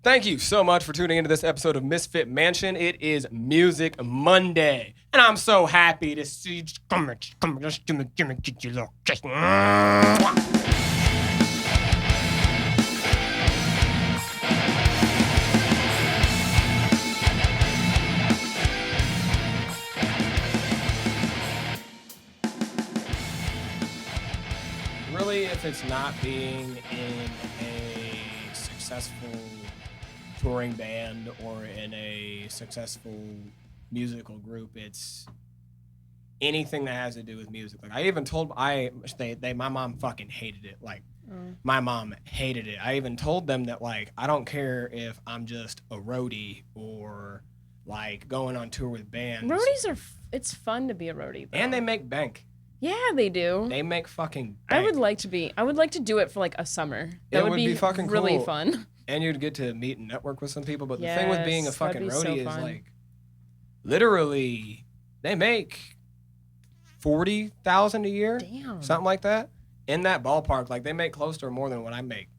Thank you so much for tuning into this episode of Misfit Mansion. It is Music Monday, and I'm so happy to see. Come here, just give me your little kiss. Really, if it's not being in a successful touring band or in a successful musical group, it's anything that has to do with music. Like I even told my mom fucking hated it. Like my mom hated it. I even told them that like I don't care if I'm just a roadie or like going on tour with bands. Roadies it's fun to be a roadie though. And they make bank. Yeah, they do. They make fucking bank. I would like to do it for like a summer. That would be fucking really cool. fun. And you'd get to meet and network with some people. But the Yes, thing with being a fucking that'd be roadie so is fun. like, literally, they make $40,000 a year, Damn. something like that. In that ballpark, like they make close to more than what I make.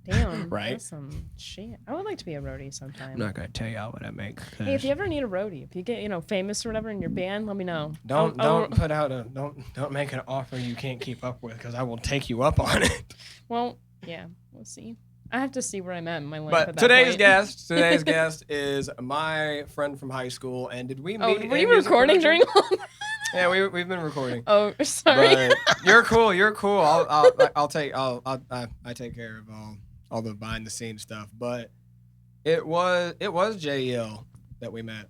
Damn. Right? That's some shit. I would like to be a roadie sometime. I'm not gonna tell y'all what I make. Hey, if you ever need a roadie, if you get famous or whatever in your band, let me know. Don't make an offer you can't keep up with because I will take you up on it. Well, yeah, we'll see. I have to see where I'm at in my life. But at that today's point. guest is my friend from high school. And did we meet? Were you recording during all that? Yeah, we've been recording. Oh, sorry. But you're cool. I take care of all the behind the scenes stuff. But it was JL that we met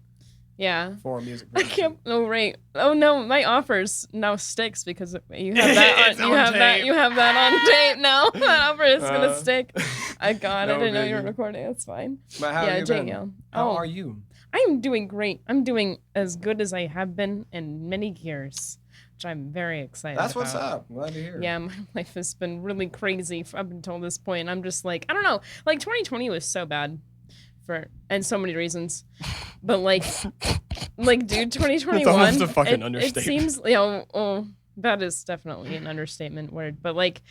Yeah. for music I production. can't. Oh right. Oh no, my offers now sticks because you have that. It's On, on tape. You have that on tape now. That offer is gonna stick. I got. No I didn't know you were biggie. recording. That's fine. But how Yeah, you been? JL. How Oh. are you? I'm doing great. I'm doing as good as I have been in many years, which I'm very excited That's about. what's up. Glad to hear. Yeah, my life has been really crazy up until this point. I'm just like, I don't know. Like 2020 was so bad and so many reasons. But like dude, 2021. It's almost a fucking it understatement. seems, that is definitely an understatement word. But like,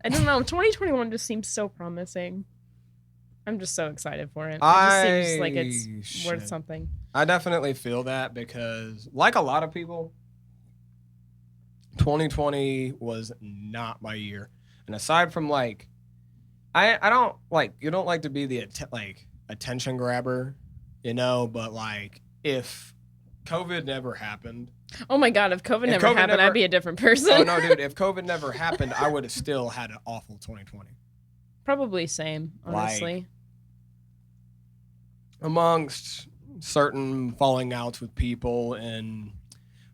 I don't know. 2021 just seems so promising. I'm just so excited for it. It just seems like it's worth something. I definitely feel that because, like a lot of people, 2020 was not my year. And aside from like, I don't like, you don't like to be the attention grabber, but like if COVID never happened. Oh my God, if COVID never happened, I'd be a different person. Oh no, dude, if COVID never happened, I would have still had an awful 2020. Probably same, honestly. Like, amongst certain falling outs with people and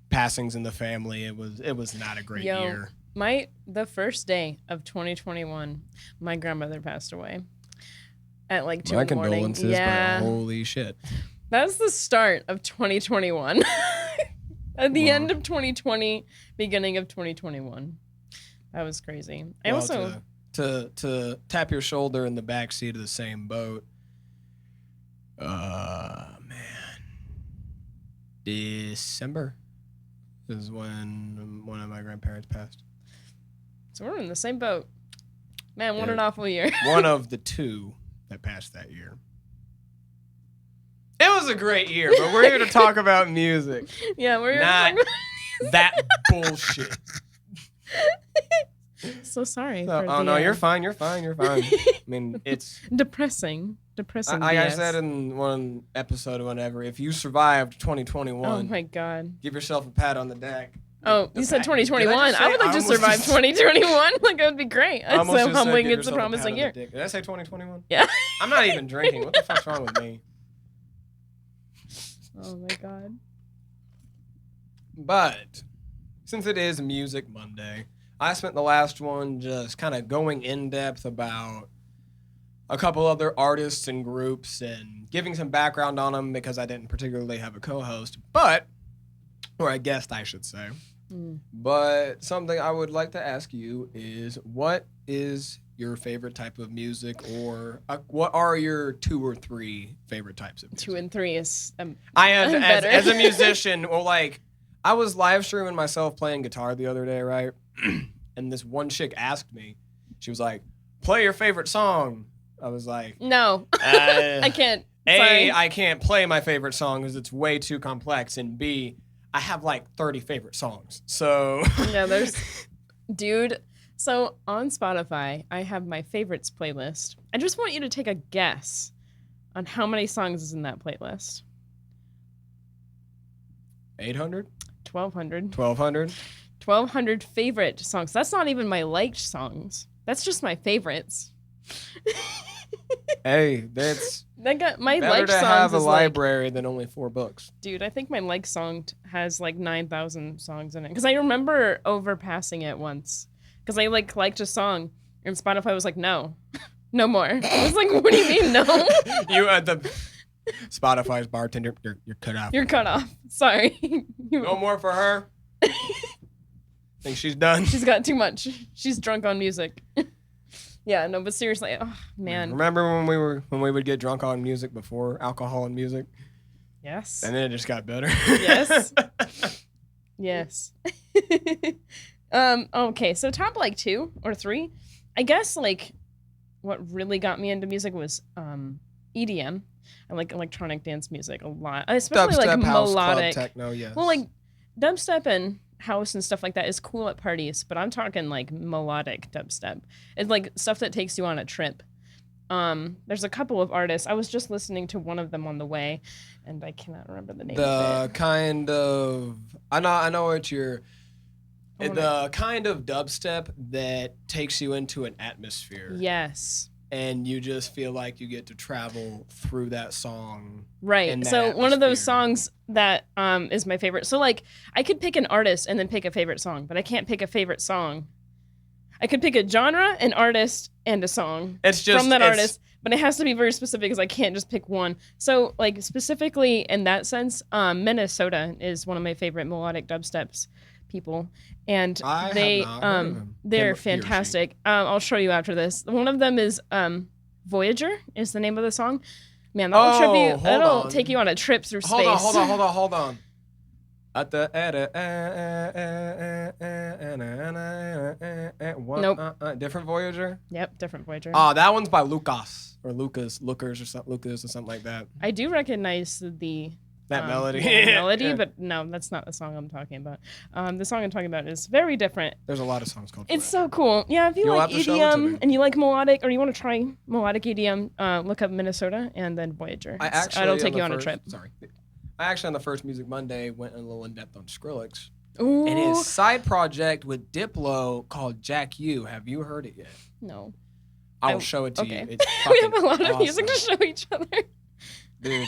passings in the family, it was not a great year. The first day of 2021, my grandmother passed away at like 2 in the morning. Condolences, yeah, but holy shit. That's the start of 2021. At the end of 2020, beginning of 2021. That was crazy. I also to tap your shoulder in the back seat of the same boat. Man. December is when one of my grandparents passed. So we're in the same boat. Man, what an awful year. One of the two that passed that year. It was a great year, but we're here to talk about music. Yeah, we're not here to that bullshit. So sorry. No, you're fine. I mean, it's depressing. I said in one episode or whatever, if you survived 2021, oh my God, give yourself a pat on the neck. Oh, you said 2021. I would like to survive 2021. Like, it would be great. It's so humbling. It's a promising year. Did I say 2021? Yeah. I'm not even drinking. What the fuck's wrong with me? Oh my God. But since it is Music Monday, I spent the last one just kind of going in depth about a couple other artists and groups and giving some background on them because I didn't particularly have a co-host, or a guest, I should say. But something I would like to ask you is, what is your favorite type of music, or what are your 2 or 3 favorite types of music? 2 and 3 is I am as a musician. Well, like, I was live streaming myself playing guitar the other day, right? And this one chick asked me, she was like, play your favorite song. I was like, no, I can't. Sorry. I can't play my favorite song because it's way too complex, and B, I have like 30 favorite songs. So yeah, dude. So on Spotify, I have my favorites playlist. I just want you to take a guess on how many songs is in that playlist. 800? 1,200. 1,200? 1,200 favorite songs. That's not even my liked songs. That's just my favorites. Hey, that's my better liked to songs have a is library than only 4 books. Dude, I think my liked song has like 9,000 songs in it. Because I remember overpassing it once. Because I liked a song, and Spotify was like, no, no more. I was like, what do you mean, no? You at the Spotify's bartender, you're cut off. You're cut off. Sorry. No more for her. Think she's done. She's got too much. She's drunk on music. Yeah, no, but seriously, oh man. Remember when we would get drunk on music before alcohol and music? Yes. And then it just got better. Yes. Yes. Okay, so top like 2 or 3. I guess like what really got me into music was EDM. I like electronic dance music a lot, especially Dubstep, like house, melodic club, techno, yes. Well, like dubstep and house and stuff like that is cool at parties, but I'm talking like melodic dubstep. It's like stuff that takes you on a trip. There's a couple of artists. I was just listening to one of them on the way, and I cannot remember the name of it. The kind of I know what you're. The kind of dubstep that takes you into an atmosphere. Yes. And you just feel like you get to travel through that song. Right. So one of those songs that is my favorite. So like I could pick an artist and then pick a favorite song, but I can't pick a favorite song. I could pick a genre, an artist, and a song from that artist, but it has to be very specific because I can't just pick one. So like specifically in that sense, Minnesota is one of my favorite melodic dubsteps people, and they're fantastic. I'll show you after this. One of them is Voyager is the name of the song. Man, that'll take you on a trip through space. Hold on. At the Nope. Different Voyager? Yep, different Voyager. Oh, that one's by Lucas or something like that. I do recognize that melody. But no, that's not the song I'm talking about. The song I'm talking about is very different. There's a lot of songs called It's so cool. Yeah, if you like EDM and you like melodic, or you want to try melodic EDM, look up Minnesota and then Voyager. It'll take you on a trip. Sorry. I actually, on the first Music Monday, went a little in-depth on Skrillex. Ooh. And his side project with Diplo called Jack U. Have you heard it yet? No. I'll show it to you. It's we have a lot of awesome. music to show each other. Dude.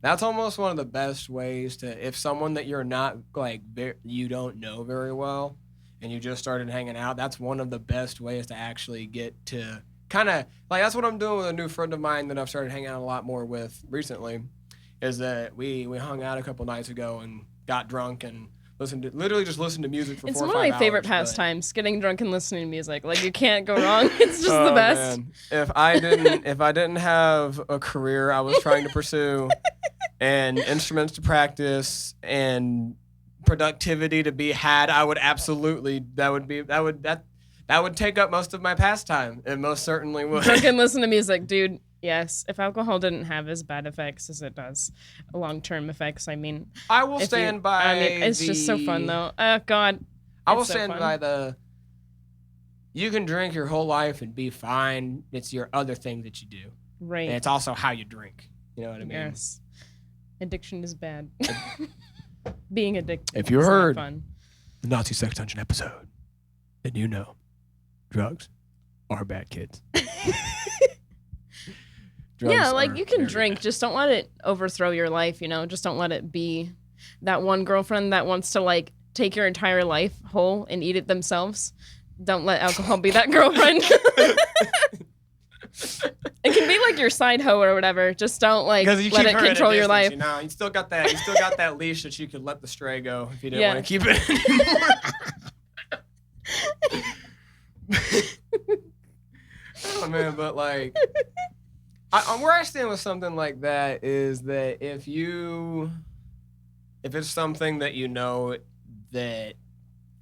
That's almost one of the best ways to, if someone that you're not, like, you don't know very well, and you just started hanging out, that's one of the best ways to actually get to kind of, like, that's what I'm doing with a new friend of mine that I've started hanging out a lot more with recently, is that we hung out a couple nights ago and got drunk and literally just listened to music for 4 or 5 hours. It's one of my favorite pastimes, getting drunk and listening to music. Like, you can't go wrong. It's just the best. Man. If I didn't have a career I was trying to pursue and instruments to practice and productivity to be had, I would absolutely that would take up most of my pastime. It most certainly would. Drunk and listen to music, dude. Yes, if alcohol didn't have as bad effects as it does, long-term effects, I mean... I will stand by it's just so fun, though. Oh, God. I will stand by you can drink your whole life and be fine. It's your other thing that you do. Right. And it's also how you drink. You know what I mean? Yes. Addiction is bad. Being addicted if you is heard not fun. The Nazi Sex Dungeon episode, then you know drugs are bad kids. Yeah, like you can drink, just don't let it overthrow your life, you know? Just don't let it be that one girlfriend that wants to like take your entire life whole and eat it themselves. Don't let alcohol be that girlfriend. It can be like your side hoe or whatever. Just don't like let it control your life. You know, you still got that leash that you could let the stray go if you didn't want to keep it anymore. Oh man, but like where I stand with something like that is that if it's something that you know that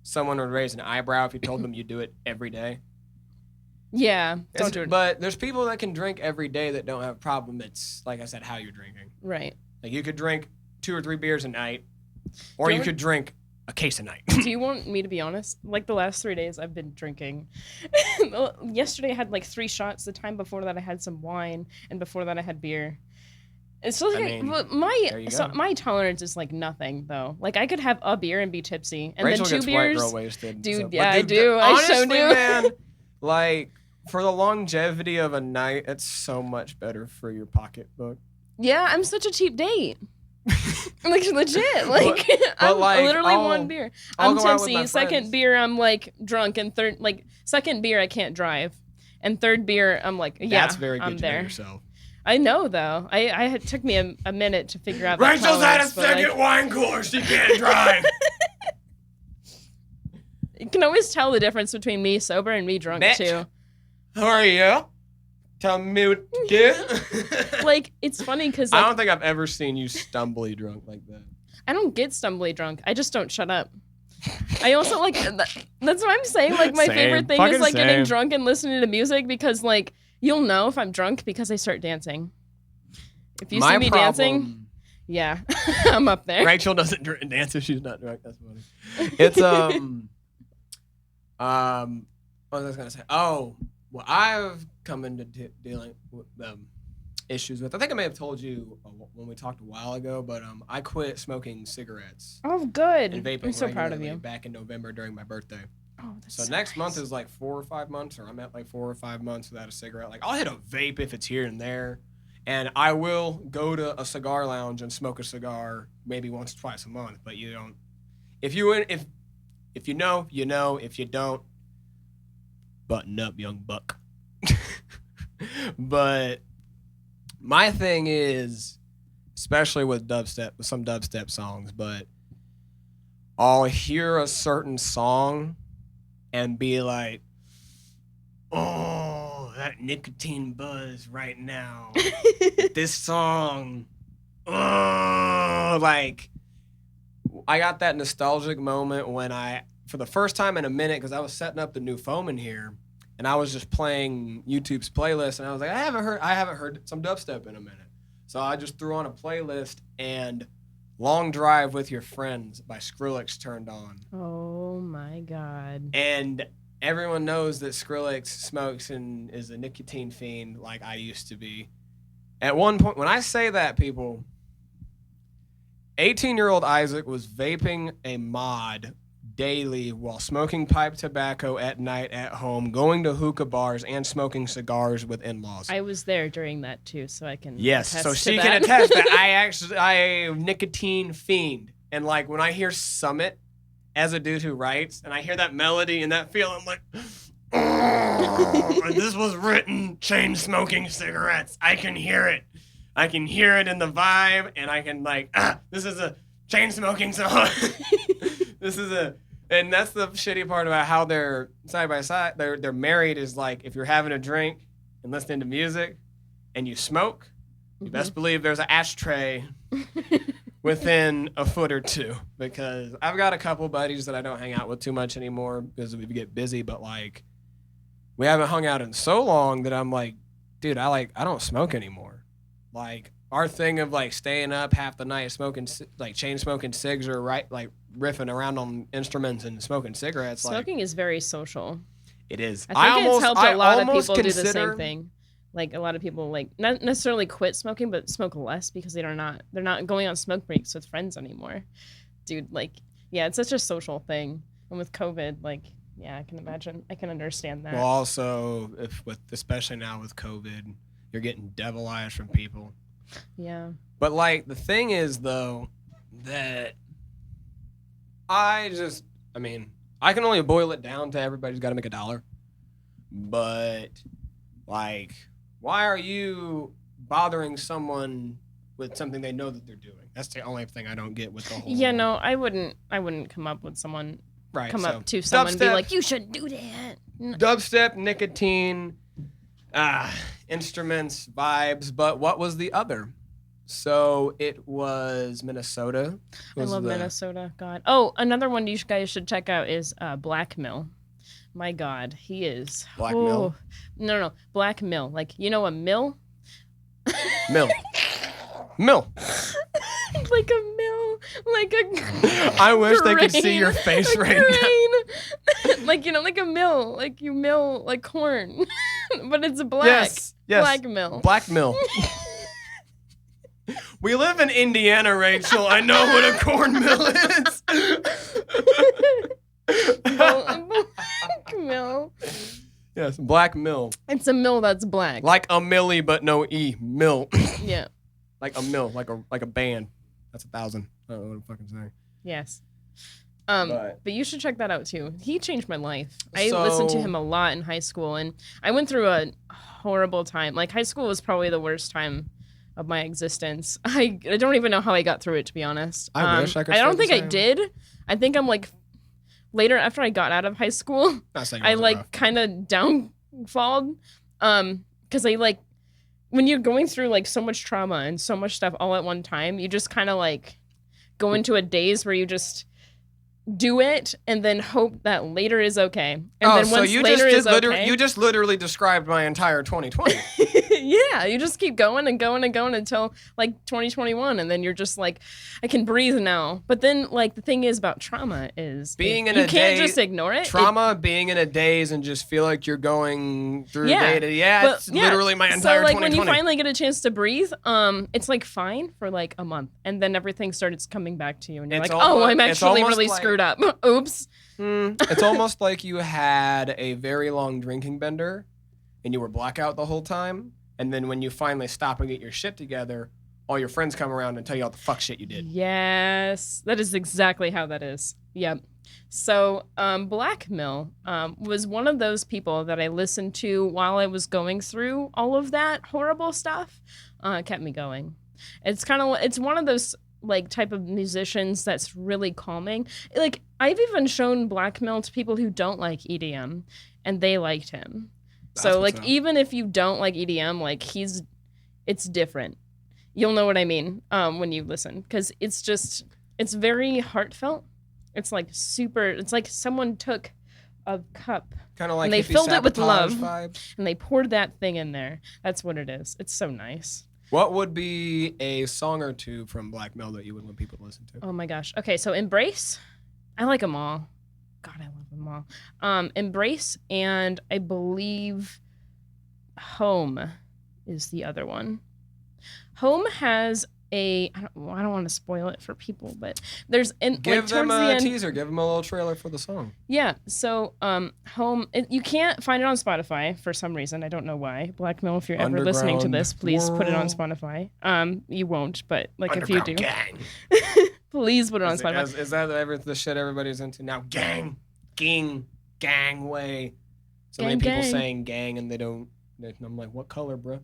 someone would raise an eyebrow if you told them you do it every day, Yeah, don't do it. But there's people that can drink every day that don't have a problem. It's, like I said, how you're drinking. Right. Like, you could drink 2 or 3 beers a night, or you could drink a case a night. Do you want me to be honest? Like, the last 3 days, I've been drinking. Yesterday, I had, like, 3 shots. The time before that, I had some wine, and before that, I had beer. It's so like my tolerance is like nothing though. Like I could have a beer and be tipsy, and Rachel then 2 gets beers. White girl wasted, dude, so. yeah, I do. Honestly, I so do. Man, like for the longevity of a night, it's so much better for your pocketbook. Yeah, I'm such a cheap date. Like legit, like I'm like, literally 1 beer. I'm tipsy. Second friends. beer, I'm like drunk, and second beer, I can't drive, and third beer, I'm like, yeah, that's very good I'm to there. know yourself. I know though. It took me a minute to figure out. Rachel's had a second wine cooler. She can't drive. You can always tell the difference between me sober and me drunk too. How are you? Tell me what to do. Like it's funny because I don't think I've ever seen you stumbly drunk like that. I don't get stumbly drunk. I just don't shut up. I also like that's what I'm saying. Like my favorite thing is like getting drunk and listening to music because like. You'll know if I'm drunk because I start dancing. If you see me dancing, yeah, I'm up there. Rachel doesn't dance if she's not drunk. That's funny. It's what was I gonna say? Oh, well, I've come into dealing with issues with. I think I may have told you when we talked a while ago, but I quit smoking cigarettes. Oh, good. And vaping I'm so proud of you. Back in November during my birthday. Oh, so next month is like 4 or 5 months, or I'm at like 4 or 5 months without a cigarette. Like I'll hit a vape if it's here and there, and I will go to a cigar lounge and smoke a cigar maybe once or twice a month. But you don't. If you know, you know. If you don't, button up, young buck. But my thing is, especially with some dubstep songs, but I'll hear a certain song and be like, oh, that nicotine buzz right now. This song, oh, like, I got that nostalgic moment when for the first time in a minute, because I was setting up the new foam in here, and I was just playing YouTube's playlist, and I was like, I haven't heard some dubstep in a minute. So I just threw on a playlist, and Long Drive with Your Friends by Skrillex turned on. Oh my God. And everyone knows that Skrillex smokes and is a nicotine fiend like I used to be. At one point, when I say that, people, 18-year-old Isaac was vaping a mod daily while smoking pipe tobacco at night at home, going to hookah bars, and smoking cigars with in-laws. I was there during that too, so I can attest so she can attest that I am a nicotine fiend. And like when I hear Summit as a dude who writes, and I hear that melody and that feel, I'm like, oh, this was written chain smoking cigarettes. I can hear it. I can hear it in the vibe, and I can like, this is a chain smoking song. And that's the shitty part about how they're side by side. They're married is like if you're having a drink and listening to music and you smoke, you best believe there's an ashtray within a foot or two. Because I've got a couple buddies that I don't hang out with too much anymore because we get busy, but like we haven't hung out in so long that I'm like, dude, I don't smoke anymore. Like our thing of like staying up half the night smoking like chain smoking cigs or like riffing around on instruments and smoking cigarettes. Smoking is very social. It is. I think it's helped a lot of people do the same thing. Like a lot of people like not necessarily quit smoking, but smoke less because they're not going on smoke breaks with friends anymore. Dude, like yeah, it's such a social thing. And with COVID, like yeah, I can imagine. I can understand that. Well, also especially now with COVID, you're getting devil eyes from people. Yeah. But like the thing is though that I can only boil it down to everybody's got to make $1. But like, why are you bothering someone with something they know that they're doing? That's the only thing I don't get with the whole. Yeah, no, I wouldn't come up with someone. Right. Come up to someone and be like, you shouldn't do that. No. Dubstep, nicotine, instruments, vibes. But what was the other? So it was Minnesota. I love Minnesota. God. Oh, another one you guys should check out is Black Mill My God, he is. Black Mill? No. Black Mill. Like, you know a mill? Mill. Mill. Like a mill. Like a I wish they could see your face right now. Like, you know, like a mill. Like you mill like corn. But it's black. Yes. Black Mill. Black Mill. We live in Indiana, Rachel. I know what a corn mill is. Black Mill. Yes, Black Mill. It's a mill that's black. Like a millie, but no E. Mill. Yeah. Like a mill, like a band. That's 1,000. I don't know what I'm fucking saying. Yes. But you should check that out too. He changed my life. I listened to him a lot in high school, and I went through a horrible time. Like, high school was probably the worst time of my existence. I don't even know how I got through it, to be honest. I wish I could. I don't think I did. I think I'm like later after I got out of high school, I like kind of downfalled. Because I like when you're going through like so much trauma and so much stuff all at one time, you just kind of like go into a daze where you just do it and then hope that later is okay. And then once later is okay, you just literally described my entire 2020. Yeah, you just keep going and going and going until like 2021, and then you're just like, I can breathe now. But then like the thing is about trauma is being in you a can't daze, just ignore it. Trauma, being in a daze and just feel like you're going through day to day. But, literally my entire 2020. So like when you finally get a chance to breathe, it's like fine for like a month, and then everything starts coming back to you, and you're like, oh, I'm actually really screwed up. Oops. It's almost like you had a very long drinking bender, and you were blackout the whole time. And then when you finally stop and get your shit together, all your friends come around and tell you all the fuck shit you did. Yes, that is exactly how that is. Yep. So Black Mill was one of those people that I listened to while I was going through all of that horrible stuff. It kept me going. It's one of those like type of musicians that's really calming. Like, I've even shown Black Mill to people who don't like EDM, and they liked him. So like even if you don't like EDM, like it's different. You'll know what I mean when you listen, because it's very heartfelt. It's like it's like someone took a cup kind of like and they filled it with love vibes. And they poured that thing in there. That's what it is. It's so nice. What would be a song or two from Black Mill that you would want people to listen to? Oh my gosh. Okay, so Embrace. I like them all. God, I love them all. Embrace, and I believe Home is the other one. Home has I don't want to spoil it for people, but there's give them a teaser, give them a little trailer for the song. Yeah, so Home, you can't find it on Spotify for some reason. I don't know why. Black Mill, if you're ever listening to this, please put it on Spotify. You won't, but like if you do, gang. Please put it on Spotify. Is that the shit everybody's into now? Gang, way. So many people saying gang and they don't. I'm like, what color, bro?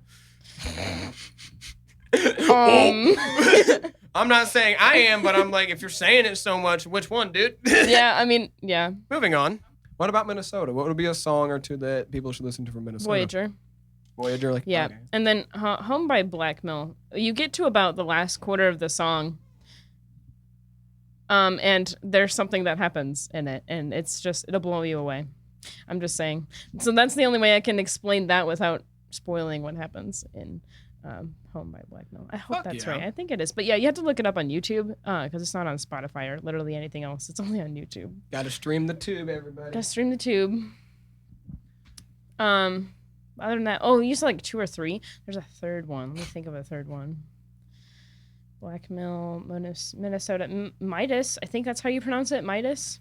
I'm not saying I am, but I'm like, if you're saying it so much, which one, dude? Yeah, I mean, yeah. Moving on. What about Minnesota? What would be a song or two that people should listen to from Minnesota? Voyager, like yeah. Okay. And then Home by Black Mill. You get to about the last quarter of the song, and there's something that happens in it, and it'll blow you away. I'm just saying. So that's the only way I can explain that without spoiling what happens in Home by Black Mill. I hope that's right. I think it is. But yeah, you have to look it up on YouTube because it's not on Spotify or literally anything else. It's only on YouTube. Gotta stream the tube, everybody. Gotta stream the tube. Other than that, you said like 2 or 3. There's a third one. Let me think of a third one. Black Mill, Minnesota, Midas. I think that's how you pronounce it, Midas.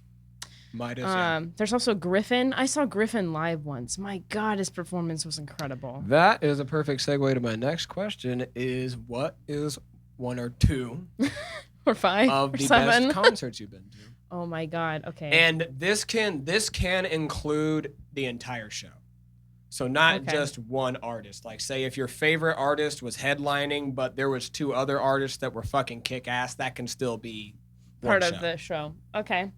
Midas, yeah. There's also Griffin. I saw Griffin live once. My God, his performance was incredible. That is a perfect segue to my next question: is what is 1 or 2 or 5 of or the 7 best concerts you've been to? Oh my God. Okay. And this can include the entire show. So not just one artist. Like, say if your favorite artist was headlining, but there was 2 other artists that were fucking kick ass, that can still be part of the show. Okay.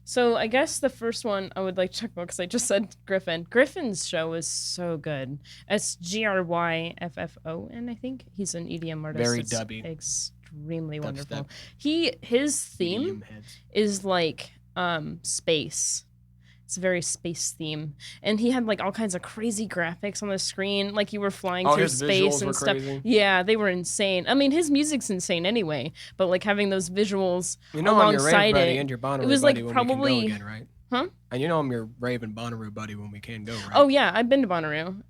So I guess the first one I would like to talk about, because I just said Griffin. Griffin's show is so good. It's Gryffon, I think. He's an EDM artist. Very dubby. Extremely wonderful. His theme is like space. It's a very space theme. And he had like all kinds of crazy graphics on the screen, like you were flying through his space visuals and were stuff. crazy. Yeah, they were insane. I mean, his music's insane anyway, but like having those visuals I'm your rave alongside buddy it. and your Bonnaroo It was buddy like when probably we can go again, right? Huh? And I'm your rave and Bonnaroo buddy when we can go, right? Oh yeah, I've been to Bonnaroo.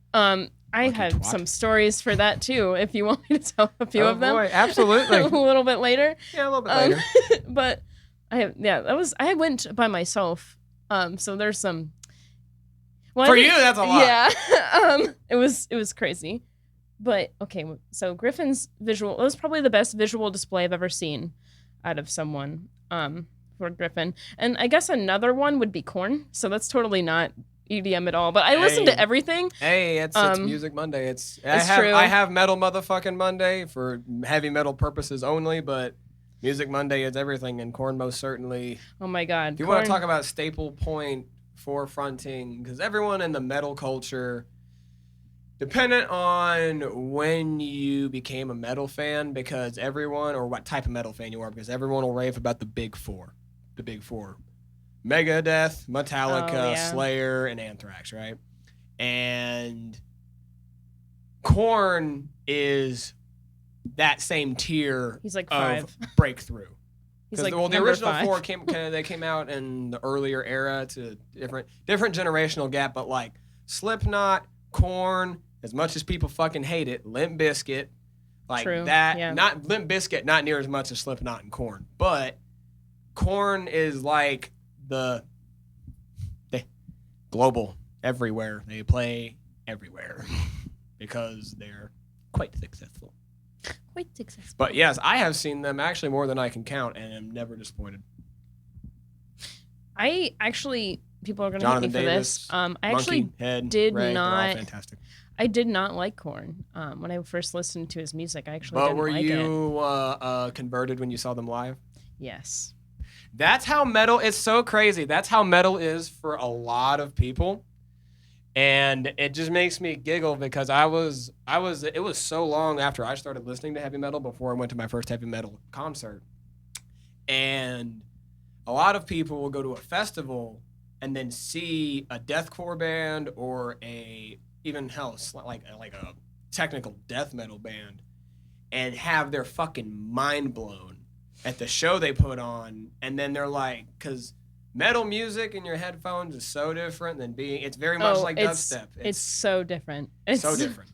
I Lucky have twat. some stories for that too, if you want me to tell a few of them. Boy, absolutely. A little bit later. Yeah, a little bit later. But I went by myself. So there's some. Well, for you, that's a lot. Yeah. It was crazy. But okay, so Griffin's visual, it was probably the best visual display I've ever seen out of someone for Griffin. And I guess another one would be Korn. So that's totally not EDM at all, but I listen to everything. Hey, it's Music Monday. It's true. I have Metal Motherfucking Monday for heavy metal purposes only, but Music Monday is everything, and Korn most certainly. Oh my God! If you want to talk about staple point forefronting, because everyone in the metal culture, dependent on when you became a metal fan, because everyone, or what type of metal fan you are, because everyone will rave about the big four. Megadeth, Metallica, Slayer, and Anthrax, right? And Korn is that same tier. He's like of 5. breakthrough. He's like the original 5. 4 came out in the earlier era to different generational gap, but like Slipknot, Korn, as much as people fucking hate it, Limp Bizkit, like True. that. Yeah. Not Limp Bizkit, not near as much as Slipknot and Korn, but Korn is like the global everywhere. They play everywhere because they're quite successful. But yes, I have seen them actually more than I can count, and am never disappointed. I actually, people are going to hate me for this. I actually Head, did Ray, not. they're all fantastic. I did not like Korn when I first listened to his music. I actually But didn't like it. were you converted when you saw them live? Yes. That's how metal. It's so crazy. That's how metal is for a lot of people, and it just makes me giggle because it was so long after I started listening to heavy metal before I went to my first heavy metal concert, and a lot of people will go to a festival and then see a deathcore band or even like a technical death metal band, and have their fucking mind blown at the show they put on, and then they're like, because metal music in your headphones is so different than it's very much like dubstep. It's so different. It's so different.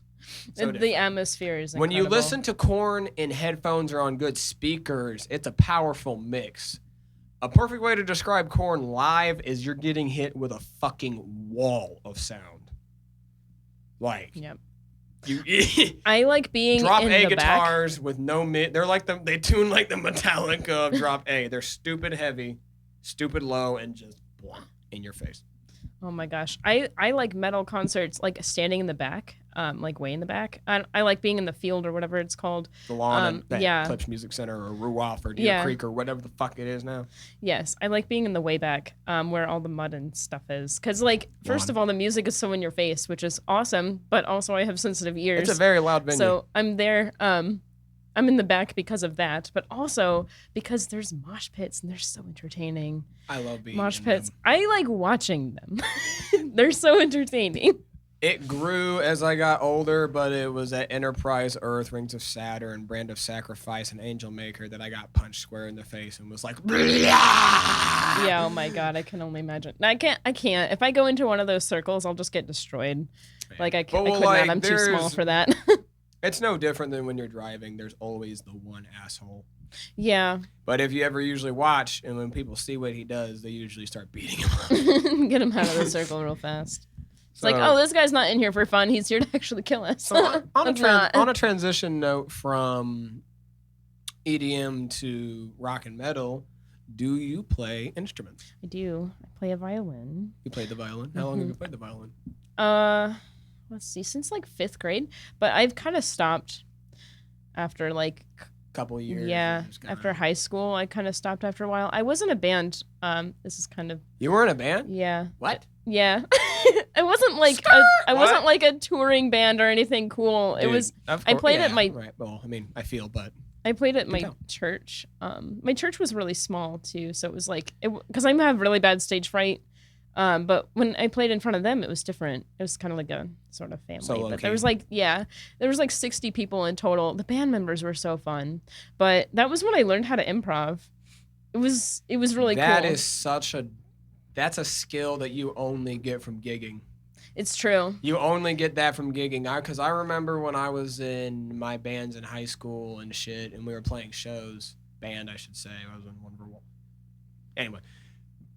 The atmosphere is incredible. When you listen to Korn in headphones or on good speakers, it's a powerful mix. A perfect way to describe Korn live is you're getting hit with a fucking wall of sound. Like, yep. I like being drop in A the guitars back. with no mid. They're like they tune like the Metallica of drop A. They're stupid heavy, stupid low, and just blah, in your face. Oh my gosh, I like metal concerts like standing in the back, like way in the back. I like being in the field or whatever it's called. The lawn at yeah. Clips Music Center or Ruoff or Deer Creek or whatever the fuck it is now. Yes, I like being in the way back, where all the mud and stuff is. Because, like, first of all, the music is so in your face, which is awesome, but also I have sensitive ears. It's a very loud venue. So I'm there, I'm in the back because of that, but also because there's mosh pits and they're so entertaining. I love being mosh in pits. them. I like watching them. They're so entertaining. It grew as I got older, but it was at Enterprise, Earth, Rings of Saturn, Brand of Sacrifice, and Angel Maker that I got punched square in the face and was like, yeah, oh my God, I can only imagine. I can't. If I go into one of those circles, I'll just get destroyed. Like, I could not. I'm too small for that. It's no different than when you're driving. There's always the one asshole. Yeah. But if you ever usually watch, and when people see what he does, they usually start beating him up. Get him out of the circle real fast. It's like, oh, this guy's not in here for fun. He's here to actually kill us. So on a transition note from EDM to rock and metal, do you play instruments? I do. I play a violin. You played the violin? How long have you played the violin? Let's see, since like 5th grade. But I've kind of stopped after like couple of years. Yeah, after high school, I kind of stopped after a while. I was in a band. This is kind of. You were in a band? Yeah. What? Yeah. I wasn't like wasn't like a touring band or anything cool. Dude, it was. I played at my. Right. Well, I mean, I feel, but. I played at my church. My church was really small too, so it was like because I have really bad stage fright. But when I played in front of them, it was different. It was kind of like a sort of family. So but there was like 60 people in total. The band members were so fun. But that was when I learned how to improv. It was really cool. That's a skill that you only get from gigging. It's true. You only get that from gigging. Because I remember when I was in my bands in high school and shit, and we were playing shows. Band, I should say. I was in one for one. Anyway,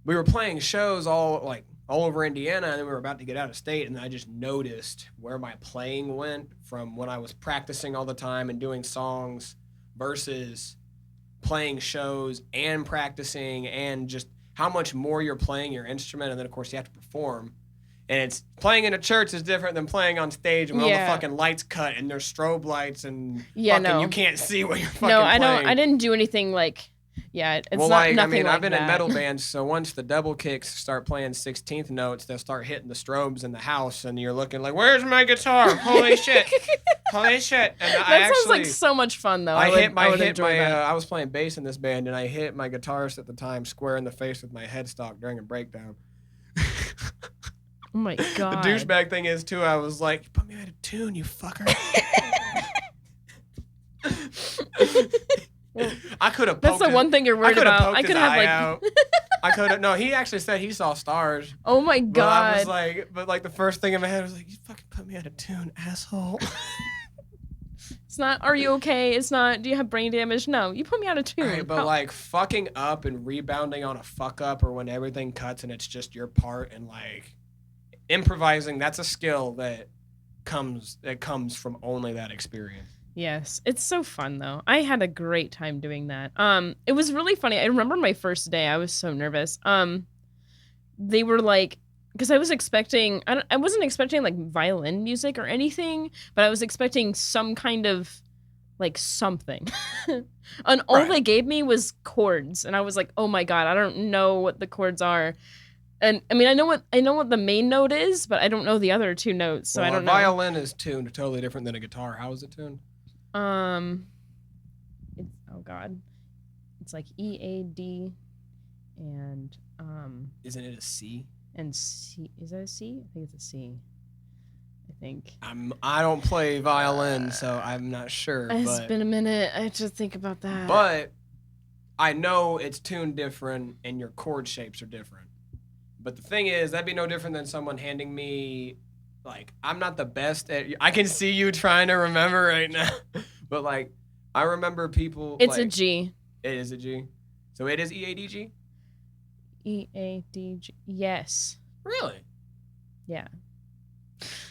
we were playing shows all over Indiana, and then we were about to get out of state, and I just noticed where my playing went from when I was practicing all the time and doing songs versus playing shows and practicing, and just how much more you're playing your instrument, and then, of course, you have to perform. And it's playing in a church is different than playing on stage when all the fucking lights cut and there's strobe lights and you can't see what you're fucking playing. I didn't do anything like, it's well, not nothing like I've been that. in metal bands, so once the double kicks start playing 16th notes, they'll start hitting the strobes in the house, and you're looking like, where's my guitar? Holy shit. Holy shit. And that sounds like so much fun, though. I was playing bass in this band, and I hit my guitarist at the time square in the face with my headstock during a breakdown. Oh my god. The douchebag thing is too, I was like, you put me out of tune, you fucker. I could have That's the one thing you're worried about. I could have no, he actually said he saw stars. Oh my god. But I was like the first thing in my head was like, you fucking put me out of tune, asshole. It's not, are you okay? It's not, do you have brain damage? No, you put me out of tune. Right, but like fucking up and rebounding on a fuck up, or when everything cuts and it's just your part, and like improvising, that's a skill that comes from only that experience. Yes, it's so fun though. I had a great time doing that. It was really funny. I remember my first day. I was so nervous. They were like, because I was expecting, I wasn't expecting like violin music or anything, but I was expecting some kind of like something. And all they gave me was chords, and I was like, oh my god, I don't know what the chords are. And I mean, I know what the main note is, but I don't know the other two notes, so I don't know. A violin is tuned totally different than a guitar. How is it tuned? It's like E, A, D, and Isn't it a C? And C, is that a C? I think it's a C. I think. I don't play violin, so I'm not sure. It's been a minute. I have to think about that. But I know it's tuned different, and your chord shapes are different. But the thing is, that'd be no different than someone handing me, like, I'm not the best at, I can see you trying to remember right now. But, like, I remember people. It's a G. It is a G. So it is E-A-D-G? E-A-D-G. Yes. Really? Yeah.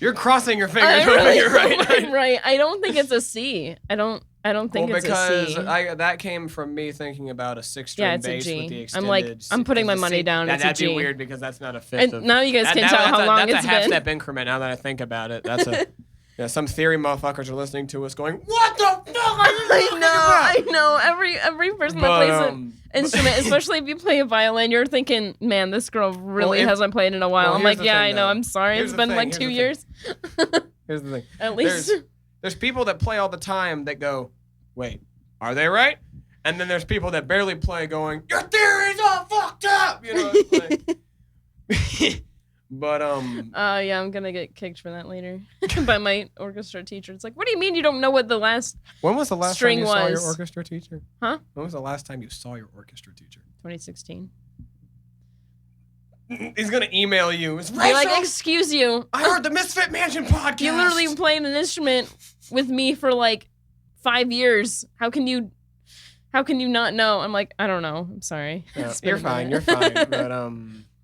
You're crossing your fingers whether you're right. I'm right. I don't think it's a C. I don't think it's a C. Because that came from me thinking about a 6-string bass with the extended. I'm putting my money down. It's a that'd G. be weird because that's not a fifth. And now you guys can tell how long it's been. That's a half-step increment. Now that I think about it, that's a. Yeah, some theory motherfuckers are listening to us going, "What the fuck are you talking about?" I know. Every person that plays an instrument, especially if you play a violin, you're thinking, "Man, this girl really hasn't played in a while." I'm like, "Yeah, I know. I'm sorry. It's been like 2 years." Here's the thing. At least there's people that play all the time that go, "Wait, are they right?" And then there's people that barely play going, "Your theory's all fucked up." You know. Like, but yeah, I'm gonna get kicked for that later by my orchestra teacher. It's like, what do you mean you don't know what the last when was the last string time you saw was? your orchestra teacher? Huh? When was the last time you saw your orchestra teacher? 2016. He's gonna email you. Be like, excuse you. I heard the Misfit-Mansion-Podcast. You literally played an instrument with me for like 5 years. How can you not know? I'm like, I don't know. I'm sorry. Yeah, you're fine. You're fine. But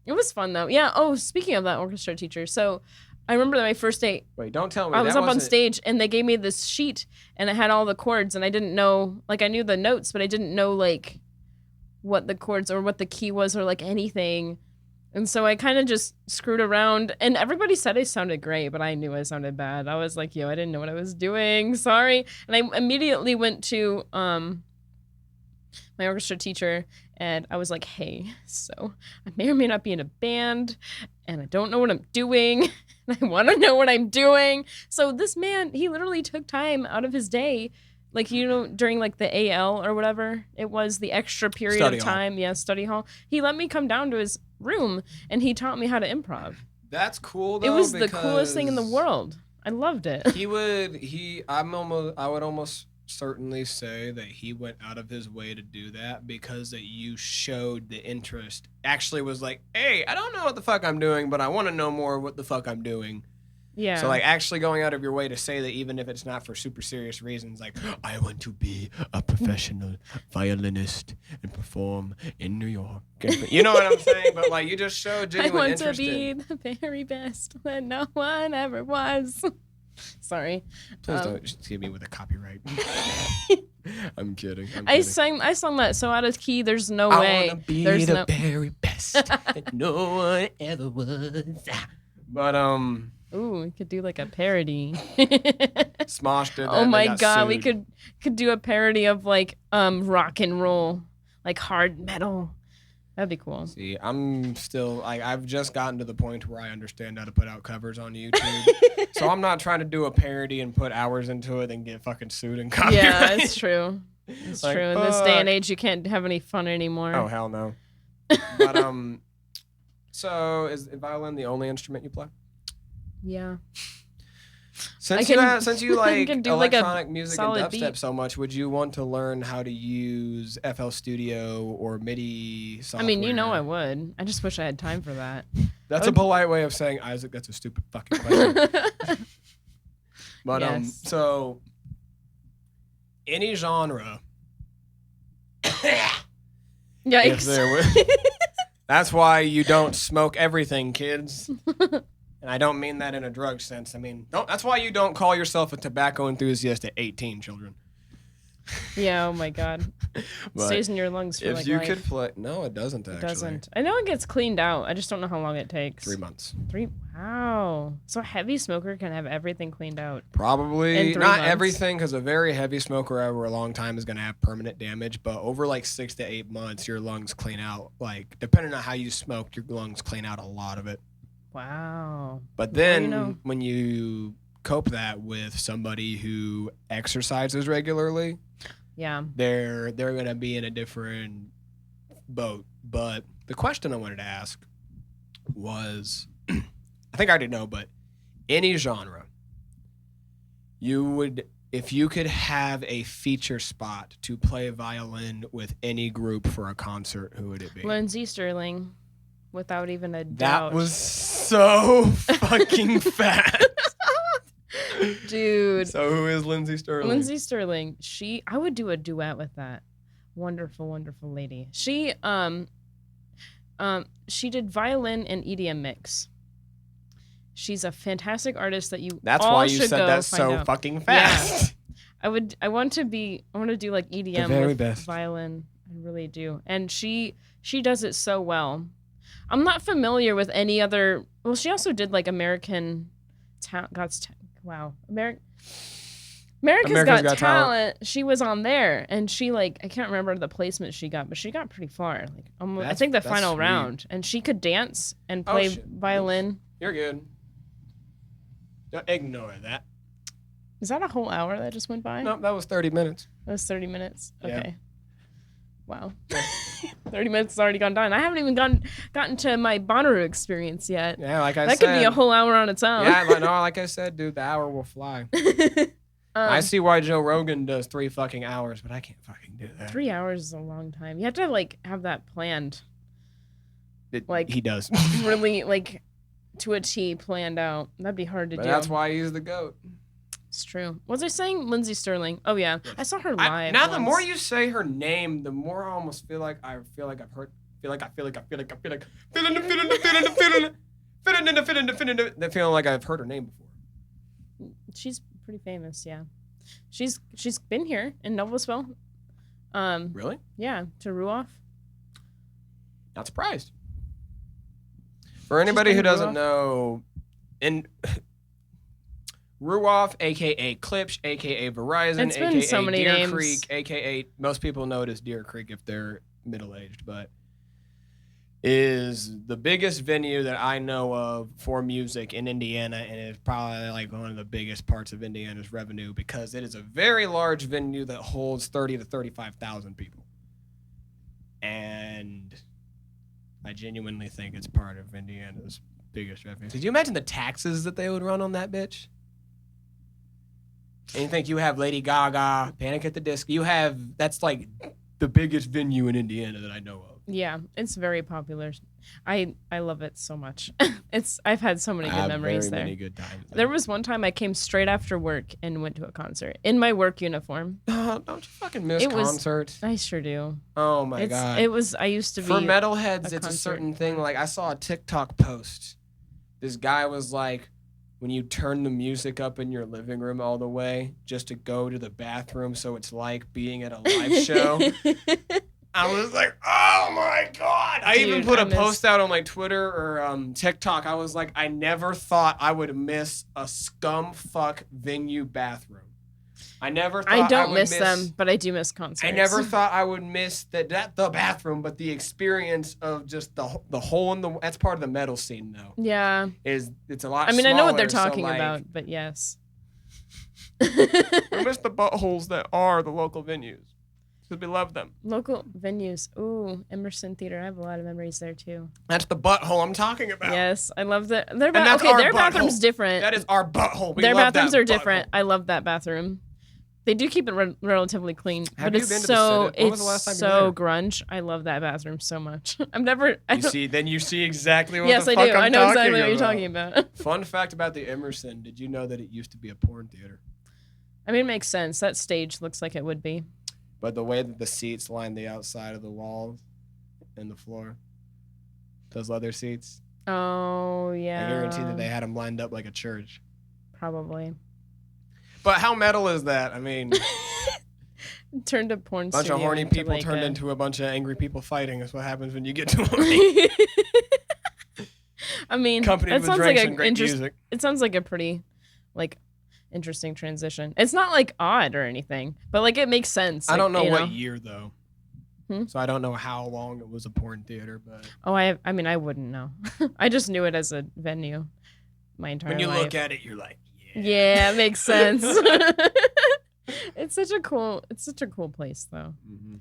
it was fun though. Yeah. Oh, speaking of that orchestra teacher, so I remember that my first day. Wait, don't tell me. I was up on stage and they gave me this sheet and it had all the chords and I didn't know, like I knew the notes, but I didn't know like what the chords or what the key was or like anything. And so I kind of just screwed around and everybody said I sounded great, but I knew I sounded bad. I was like, yo, I didn't know what I was doing. Sorry. And I immediately went to my orchestra teacher and I was like, hey, so I may or may not be in a band and I don't know what I'm doing and I want to know what I'm doing. So this man, he literally took time out of his day like, you know, during like the AL or whatever, it was the extra period Study of hall. time. Yeah, study hall. He let me come down to his room and he taught me how to improv. That's cool, though. It was the coolest thing in the world. I loved it. I would almost certainly say that he went out of his way to do that because that you showed the interest. Actually was like, hey, I don't know what the fuck I'm doing, but I want to know more what the fuck I'm doing. Yeah. So, like, actually going out of your way to say that even if it's not for super serious reasons, like, I want to be a professional violinist and perform in New York. You know what I'm saying? But, like, you just showed genuine interest. I want to be the very best that no one ever was. Sorry. Please don't just hit me with a copyright. I'm kidding. I sang that so out of key. There's no way. I want to be the very best that no one ever was. But ooh, we could do like a parody. Smosh did that. Oh my god, sued. we could do a parody of like rock and roll, like hard metal. That'd be cool. See, I'm still I've just gotten to the point where I understand how to put out covers on YouTube. So I'm not trying to do a parody and put hours into it and get fucking sued and copyright. Yeah, it's true. It's Like, true. In this day and age, you can't have any fun anymore. Oh hell no. But so is violin the only instrument you play? Yeah. Since you like can do like a electronic music and solid dubstep beat. so much, would you want to learn how to use FL Studio or MIDI software? I mean, you know I would. I just wish I had time for that. That's a polite way of saying, Isaac, that's a stupid fucking question. But Yes. so any genre. Yikes. That's why you don't smoke everything, kids. And I don't mean that in a drug sense. I mean, that's why you don't call yourself a tobacco enthusiast at 18, children. Yeah, oh my god. Stays in your lungs for if like you life. could play, no, it doesn't actually. It doesn't. I know it gets cleaned out. I just don't know how long it takes. 3 months. Wow. So a heavy smoker can have everything cleaned out. Probably in 3 not months? everything, because a very heavy smoker over a long time is going to have permanent damage. But over like 6 to 8 months, your lungs clean out. Like depending on how you smoke, your lungs clean out a lot of it. Wow. But Well, then you know. when you cope that with somebody who exercises regularly, Yeah. they're going to be in a different boat. But the question I wanted to ask was, I think I already know, but any genre, if you could have a feature spot to play violin with any group for a concert, who would it be? Lindsey Sterling, without even a doubt. That was so fucking fast. Dude. So who is Lindsey Sterling? Lindsey Sterling. I would do a duet with that wonderful, wonderful lady. She did violin and EDM mix. She's a fantastic artist that you. That's all why you should said go that find so out. fucking fast. I want to do like EDM very with best. violin. I really do. And she does it so well. I'm not familiar with any other. Well, she also did like American Wow. America's Got Talent. She was on there, and she I can't remember the placement she got, but she got pretty far. I think the final sweet. round, and she could dance and Oh, play shit. violin. You're good. Don't ignore that. Is that a whole hour that just went by? No, that was 30 minutes. That was 30 minutes. Yeah. Okay. Wow. 30 minutes has already gone down. I haven't even gotten to my Bonnaroo experience yet. Yeah, like I That said. could be a whole hour on its own. Yeah, no, like I said, dude, the hour will fly. I see why Joe Rogan does 3 fucking hours, but I can't fucking do that. 3 hours is a long time. You have to have that planned. He does. Really to a T planned out. That'd be hard to But do. that's why he's the GOAT. It's true. Was I saying Lindsey Sterling? Oh yeah, I saw her live. Now the once. more you say her name, the more I almost feel like I've heard. Feeling like I've heard her name before. She's pretty famous. Yeah, she's been here in Noblesville. Really? Yeah, to Ruoff. Not surprised. For anybody who been to doesn't Ruoff? know, in Ruoff, aka Klipsch, aka Verizon, It's been aka so many Deer names. Creek, aka most people know it as Deer Creek if they're middle aged, but is the biggest venue that I know of for music in Indiana, and it's probably like one of the biggest parts of Indiana's revenue because it is a very large venue that holds 30 to 35,000 people. And I genuinely think it's part of Indiana's biggest revenue. Did you imagine the taxes that they would run on that bitch? And you think you have Lady Gaga, Panic at the Disco. That's like the biggest venue in Indiana that I know of. Yeah, it's very popular. I love it so much. I've had so many good memories there. Many good times. There was one time I came straight after work and went to a concert in my work uniform. Don't you fucking miss concerts? I sure do. Oh my God. It was. I used to be for metalheads. It's a certain thing. Like I saw a TikTok post. This guy was like, when you turn the music up in your living room all the way just to go to the bathroom, so it's like being at a live show. I was like, oh my God. I even put a post out on like Twitter or TikTok. I was like, I never thought I would miss a scum fuck venue bathroom. I never thought I don't miss them, but I do miss concerts. I never thought I would miss the bathroom, but the experience of just the hole in the. That's part of the metal scene, though. Yeah. It's a lot. I mean, smaller, I know what they're talking about, but yes. I miss the buttholes that are the local venues. Because we love them. Local venues. Ooh, Emerson Theater. I have a lot of memories there, too. That's the butthole I'm talking about. Yes, I love that. Their bathroom's different. That is our butthole. Their bathrooms are different. I love that bathroom. They do keep it relatively clean, but it's so grunge. I love that bathroom so much. Then you see exactly what yes, the fuck I do. I'm I know exactly about. what you're talking about. Fun fact about the Emerson: did you know that it used to be a porn theater? I mean, it makes sense. That stage looks like it would be. But the way that the seats line the outside of the walls and the floor, those leather seats. Oh yeah. I guarantee that they had them lined up like a church. Probably. But how metal is that? I mean, turned a porn bunch of horny people like turned into a bunch of angry people fighting. That's what happens when you get to horny. I mean, accompanied with drinks and great music. It sounds like a pretty, interesting transition. It's not odd or anything, but it makes sense. I don't know what year though, so I don't know how long it was a porn theater. But I mean, I wouldn't know. I just knew it as a venue my entire life. When you look at it, you're like. Yeah, it makes sense. It's such a cool place, though. Mm-hmm.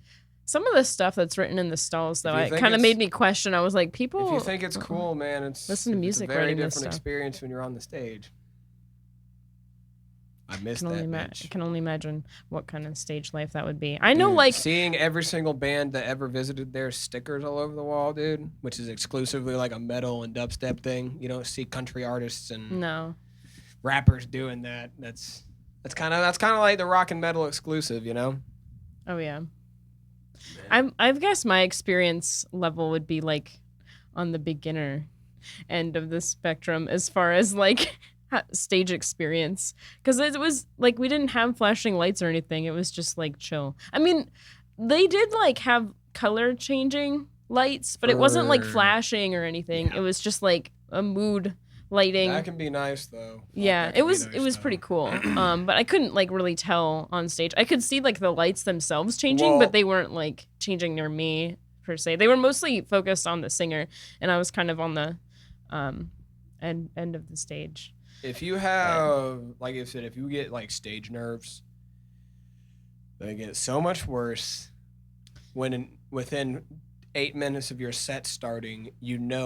Some of the stuff that's written in the stalls, though, it kind of made me question. I was like, people. If you think it's cool, man, listen to music. It's a very different experience when you're on the stage. I missed that. I can only imagine what kind of stage life that would be. I know, seeing every single band that ever visited their stickers all over the wall, dude, which is exclusively like a metal and dubstep thing. You don't see country artists and rappers doing that. That's kind of like the rock and metal exclusive, you know? Oh yeah. I guess my experience level would be on the beginner end of the spectrum as far as stage experience, because it was we didn't have flashing lights or anything. It was just chill. I mean, they did have color changing lights, but it wasn't flashing or anything. Yeah. It was just a mood lighting. That can be nice though. Yeah, it was pretty cool. But I couldn't really tell on stage. I could see the lights themselves changing, but they weren't changing near me per se. They were mostly focused on the singer, and I was kind of on the end of the stage. If you have, like I said, if you get stage nerves, they get so much worse within 8 minutes of your set starting,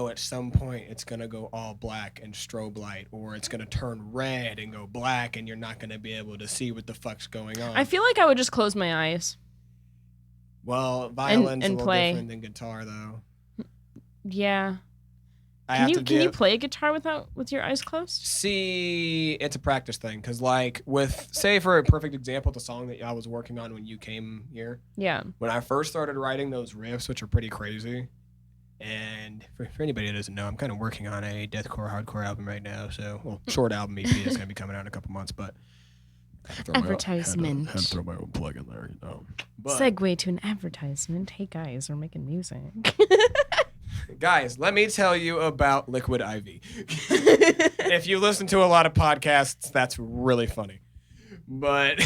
at some point it's going to go all black and strobe light, or it's going to turn red and go black, and you're not going to be able to see what the fuck's going on. I feel like I would just close my eyes. Well, violin's a little different than guitar, though. Yeah. Can you play a guitar with your eyes closed? See, it's a practice thing, because say for a perfect example, the song that I was working on when you came here. Yeah. When I first started writing those riffs, which are pretty crazy, and for anybody that doesn't know, I'm kind of working on a deathcore, hardcore album right now. So, short album EP is going to be coming out in a couple months, but advertisement. Had to throw my own plug in there, you know. Segue to an advertisement. Hey guys, we're making music. Guys, let me tell you about Liquid IV. If you listen to a lot of podcasts, that's really funny. But,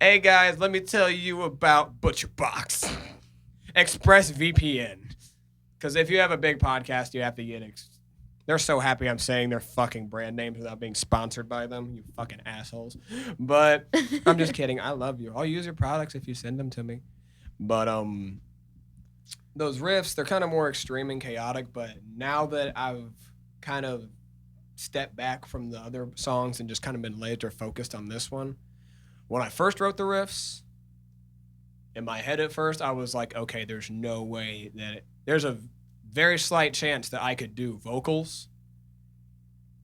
hey guys, let me tell you about ButcherBox. ExpressVPN. Because if you have a big podcast, you have to get. They're so happy I'm saying their fucking brand names without being sponsored by them. You fucking assholes. But I'm just kidding. I love you. I'll use your products if you send them to me. But those riffs, they're kind of more extreme and chaotic. But now that I've kind of stepped back from the other songs and just kind of been laser focused on this one, when I first wrote the riffs, in my head at first, I was like, okay, there's no way that there's a very slight chance that I could do vocals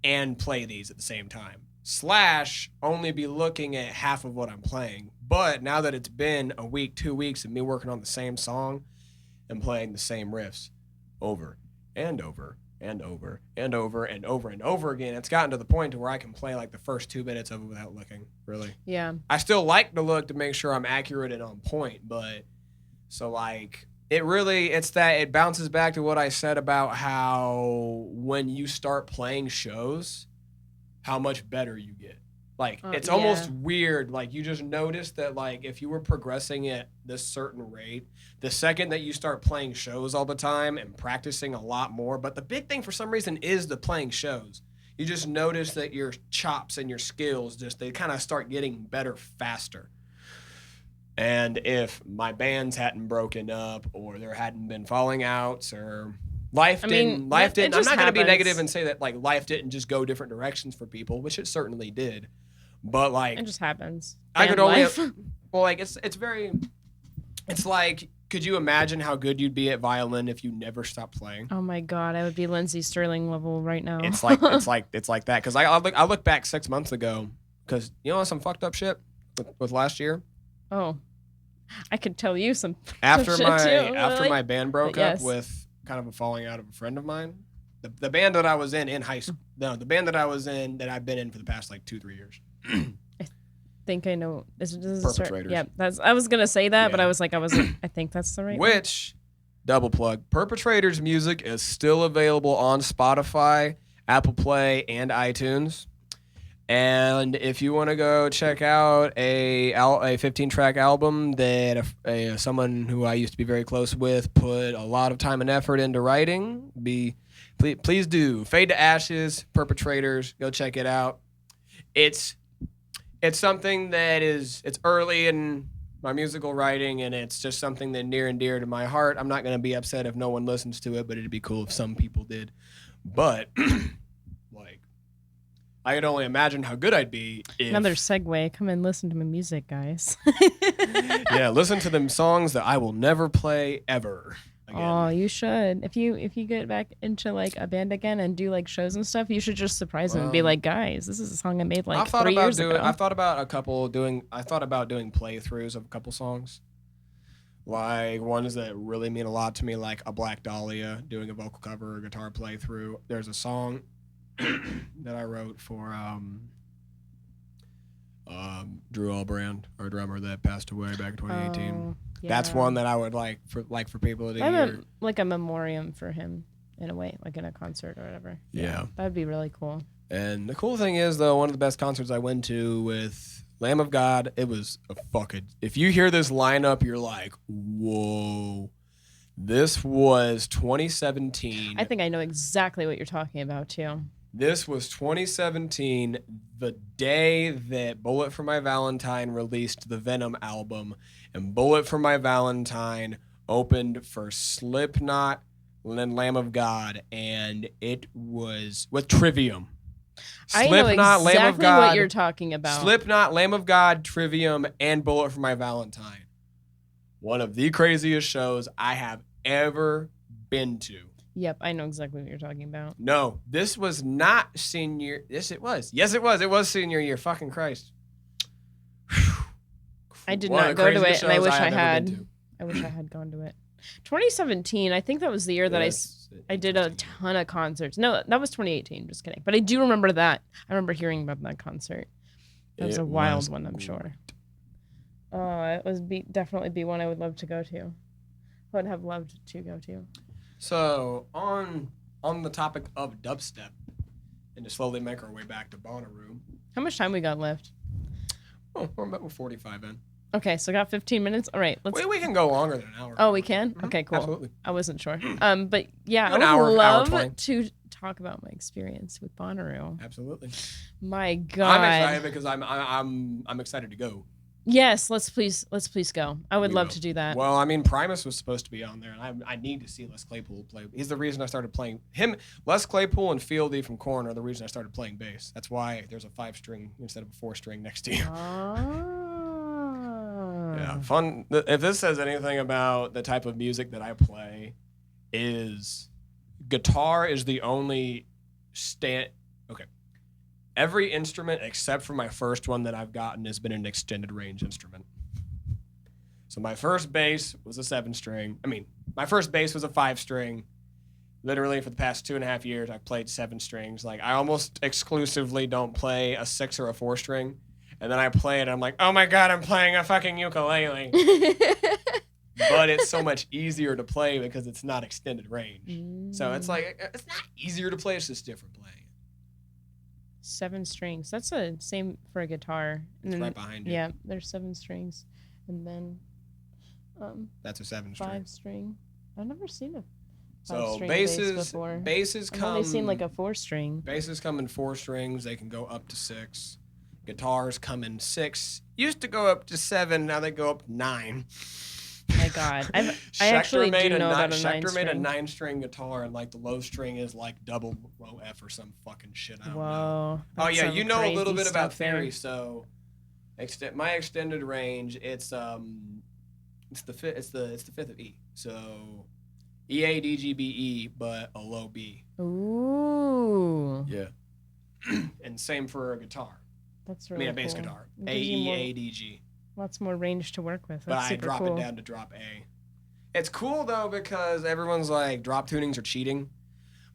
and play these at the same time. / only be looking at half of what I'm playing. But now that it's been a week, 2 weeks of me working on the same song and playing the same riffs over and over and over and over and over and over again, it's gotten to the point to where I can play like the first 2 minutes of it without looking, really. Yeah. I still like to look to make sure I'm accurate and on point, but so like it bounces back to what I said about how when you start playing shows, how much better you get. Like, it's almost weird. Like, you just notice that, like, if you were progressing at this certain rate, the second that you start playing shows all the time and practicing a lot more, but the big thing for some reason is the playing shows. You just notice that your chops and your skills they kind of start getting better faster. And if my bands hadn't broken up or there hadn't been falling outs or life didn't, I'm not going to be negative and say that like life didn't just go different directions for people, which it certainly did. But like, it just happens. I could only, well, like it's like, could you imagine how good you'd be at violin if you never stopped playing? Oh my God, I would be Lindsey Sterling level right now. It's like that. Cause I look back 6 months ago, cause you know some fucked up shit with last year. Oh, I could tell you some after shit after my band broke up with kind of a falling out of a friend of mine. The band that I was in high school. No, the band that I was in that I've been in for the past like 2-3 years. I think I know. This Perpetrators. Yeah, I was gonna say that, but I think that's the right. Which double plug. Perpetrators music is still available on Spotify, Apple Play, and iTunes. And if you want to go check out a 15-track album that someone who I used to be very close with put a lot of time and effort into writing, please do. Fade to Ashes, Perpetrators, go check it out. It's something that it's early in my musical writing, and it's just something that near and dear to my heart. I'm not going to be upset if no one listens to it, but it'd be cool if some people did. But I could only imagine how good I'd be if... Another segue. Come and listen to my music, guys. Yeah, listen to them songs that I will never play ever again. Oh, you should. If you get back into like a band again and do like shows and stuff, you should just surprise them and be like, guys, this is a song I made like 3 years ago. I thought about doing playthroughs of a couple songs. Like ones that really mean a lot to me, like a Black Dahlia, doing a vocal cover or guitar playthrough. There's a song that I wrote for Drew Allbrand, our drummer that passed away back in 2018. Oh, yeah. That's one that I would like for people to hear. Like a memoriam for him in a way, like in a concert or whatever. Yeah. That'd be really cool. And the cool thing is, though, one of the best concerts I went to with Lamb of God, it was a fucking... If you hear this lineup, you're like, whoa. This was 2017. I think I know exactly what you're talking about, too. This was 2017, the day that Bullet for My Valentine released the Venom album, and Bullet for My Valentine opened for Slipknot and Lamb of God, and it was with Trivium. I know exactly what you're talking about. Slipknot, Lamb of God, Trivium, and Bullet for My Valentine. One of the craziest shows I have ever been to. Yep, I know exactly what you're talking about. No, this was not senior. Yes, it was. Yes, it was. It was senior year. Fucking Christ. I did not go to it, and I wish I had. I wish I had gone to it. 2017, I think that was the year that I did a ton of concerts. No, that was 2018. Just kidding. But I do remember that. I remember hearing about that concert. That was a wild one, I'm sure. It was definitely be one I would love to go to. I would have loved to go to. So, on the topic of dubstep, and to slowly make our way back to Bonnaroo. How much time we got left? Oh, we're about 45 in. Okay, so got 15 minutes. All right, let's. We can go longer than an hour. Oh, we can. Okay, cool. Absolutely. I wasn't sure. But yeah, An I would hour love 20. to talk about my experience with Bonnaroo. Absolutely. My God. I'm excited because I'm excited to go. Yes, let's please go. I would love will. to do that. Well, I mean, Primus was supposed to be on there, and I need to see Les Claypool play. He's the reason I started playing him. Les Claypool and Fieldy from Korn are the reason I started playing bass. That's why there's a 5-string instead of a 4-string next to you. Yeah, fun. If this says anything about the type of music that I play, is guitar is the only Okay. Every instrument except for my first one that I've gotten has been an extended range instrument. So my first bass was a 7-string. My first bass was a 5-string. Literally for the past 2.5 years, I've played 7 strings. Like I almost exclusively don't play a 6 or a 4-string. And then I play it, and I'm like, oh my God, I'm playing a fucking ukulele. But it's so much easier to play because it's not extended range. So it's like, it's not easier to play, it's just different playing. 7 strings. That's the same for a guitar. And It's then, right behind you. Yeah, there's 7 strings. And then That's a 7-string. 5-string. I've never seen a 5-string So bass before. basses I've come. only seen like a 4-string. Basses come in 4 strings. They can go up to 6. Guitars come in 6. Used to go up to 7. Now they go up to 9. My God, I actually do know about a 9-string. Schecter made a 9-string guitar, and like the low string is like double low F or some fucking shit. I don't know. Whoa. Oh yeah, that's you some know a crazy little bit about stuff there. theory. So, my extended range, it's the fifth of E. So, E A D G B E, but a low B. Ooh. Yeah. And same for a guitar. That's really A bass cool. guitar. It A gives you E more- A D G. Lots more range to work with. But That's I super drop cool. it down to drop A. It's cool though because everyone's like drop tunings are cheating,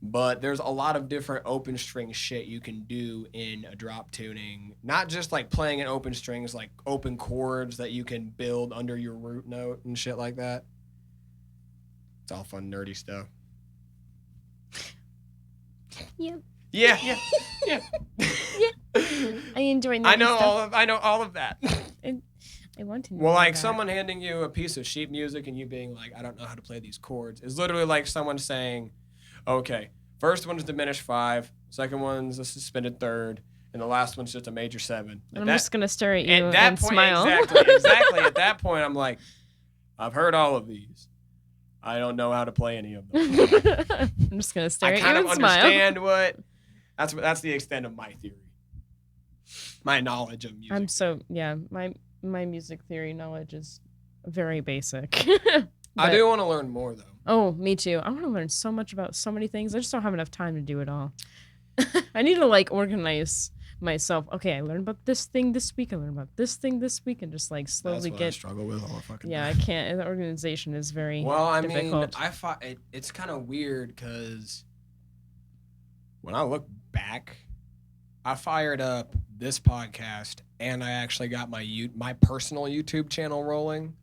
but there's a lot of different open string shit you can do in a drop tuning. Not just like playing in open strings, like open chords that you can build under your root note and shit like that. It's all fun nerdy stuff. Yep. Yeah. I enjoy I nerdy know stuff. I know all of that. I want to know Well, like that. someone handing you a piece of sheet music and you being like, I don't know how to play these chords, is literally like someone saying, okay, first one's diminished 5, second one's a suspended 3rd, and the last one's just a major 7. I'm just going to stare at you At that and point, smile. exactly. At that point, I'm like, I've heard all of these. I don't know how to play any of them. I'm just going to stare I at you kind of and smile. understand what. That's the extent of my theory. My knowledge of music. My music theory knowledge is very basic. I do want to learn more though. Oh, me too. I want to learn so much about so many things. I just don't have enough time to do it all. I need to like organize myself. Okay, I learned about this thing this week. I learned about this thing this week, and just like slowly That's what I struggle with all the fucking Yeah, I time. can't. The organization is very mean, difficult. it's kind of weird because when I look back, I fired up this podcast and I actually got my personal YouTube channel rolling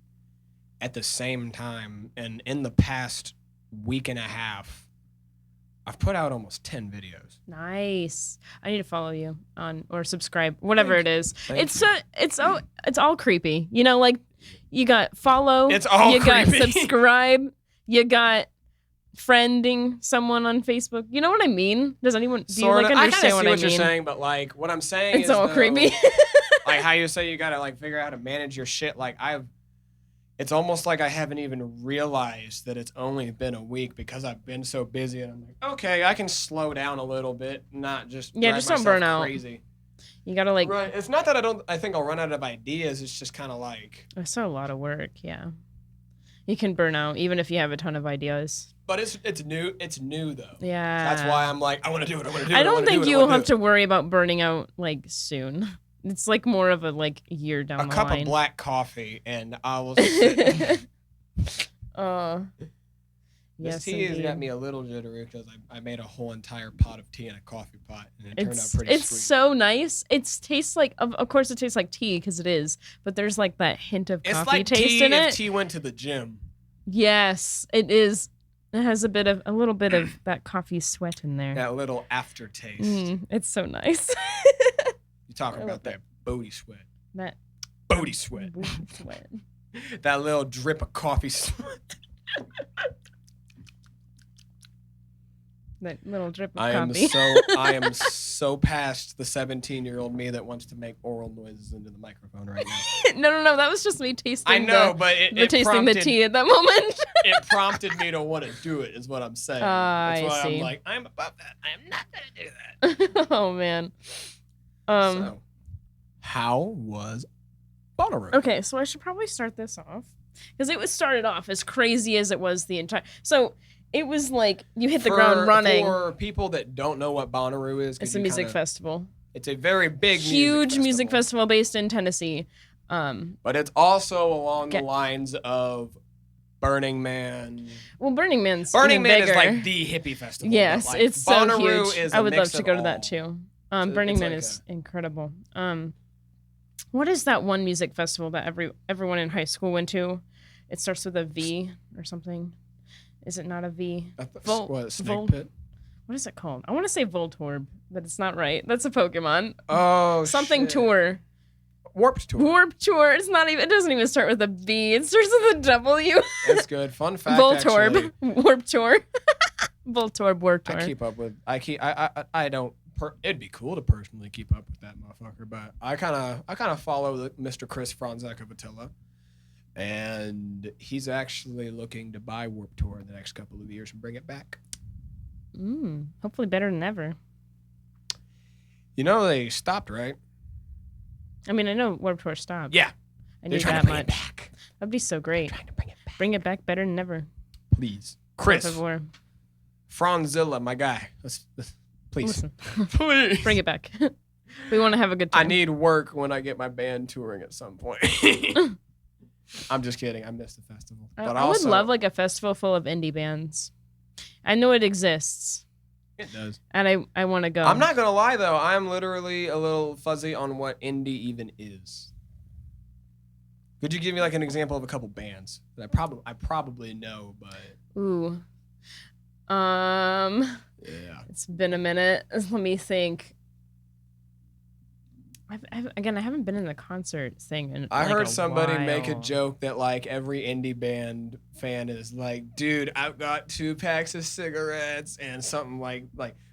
at the same time. And in the past week and a half, I've put out almost 10 videos. Nice. I need to follow you on or subscribe, whatever Thank it is. Thank It's all creepy. You know, like you got follow, It's all you got creepy. subscribe, you got friending someone on Facebook. You know what I mean? Does anyone do you like I kind of understand see what what I you're mean? saying, but like what I'm saying It's is all though, creepy. like how you say you gotta like figure out how to manage your shit. Like it's almost like I haven't even realized that it's only been a week because I've been so busy, and I'm like, okay, I can slow down a little bit, not just drive just don't myself burn out. crazy. You gotta like. Right. It's not that I think I'll run out of ideas. It's just kind of like. It's still a lot of work. Yeah, you can burn out even if you have a ton of ideas. But it's new. It's new though. Yeah. That's why I'm like, I want to do it. I want to do it. I don't think you'll have to worry about burning out like soon. It's like more of a like year down a the cup line. of black coffee, and I will sit. This Yes, tea has indeed. got me a little jittery because I made a whole entire pot of tea in a coffee pot, and it turned out pretty It's sweet. so nice. It tastes like, of course, it tastes like tea because it is, but there's like that hint of It's coffee like taste tea in if it. tea went to the gym. Yes, it is. It has a little bit of that coffee sweat in there. That little aftertaste. It's so nice. You talking I about love that booty sweat. That booty sweat. Booty sweat. That little drip of coffee sweat. That little drip of I coffee. am so past the 17-year-old me that wants to make oral noises into the microphone right now. No. That was just me tasting. I know, but it tasting prompted, the tea at that moment. It prompted me to want to do it. Is what I'm saying. That's why I'm like, I'm above that. I am not gonna do that. Oh man. So, how was Bonnaroo? Okay, so I should probably start this off because it was started off as crazy as it was the entire. So it was like you hit the ground running. For people that don't know what Bonnaroo is, it's a music festival. It's a very big, huge music festival based in Tennessee. But it's also along the lines of Burning Man. Well, Burning Man is like the hippie festival. Yes, like it's Bonnaroo so huge. Is I would love to go to that too. Burning Man like is incredible. What is that one music festival that everyone in high school went to? It starts with a V or something. Is it not a V? Snake Pit? What is it called? I want to say Voltorb, but it's not right. That's a Pokemon. Oh, something shit. Tour. Warped Tour. Warped Tour. It's not even. It doesn't even start with a B. It starts with a W. That's good. Fun fact. Voltorb. Actually, Warped Tour. Voltorb. Warped Tour. I keep up with. I don't. It'd be cool to personally keep up with that motherfucker, but I kind of follow Mr. Chris Franzek of Attila, and he's actually looking to buy Warped Tour in the next couple of years and bring it back. Hopefully better than ever. You know they stopped, right? I mean, I know Warped Tour stopped. Yeah, I knew that much. That'd be so great. They're trying to bring it back. Bring it back better than ever. Please, Chris Franzilla, my guy. Please. Listen. Please. Bring it back. We want to have a good time. I need work when I get my band touring at some point. I'm just kidding. I missed the festival. But I would love like a festival full of indie bands. I know it exists. It does. And I want to go. I'm not going to lie, though. I'm literally a little fuzzy on what indie even is. Could you give me like an example of a couple bands that I probably know, but... Ooh. Yeah. It's been a minute. Let me think. I haven't been in the concert thing in I heard somebody while. make a joke that like every indie band fan is like, dude, I've got 2 packs of cigarettes and something like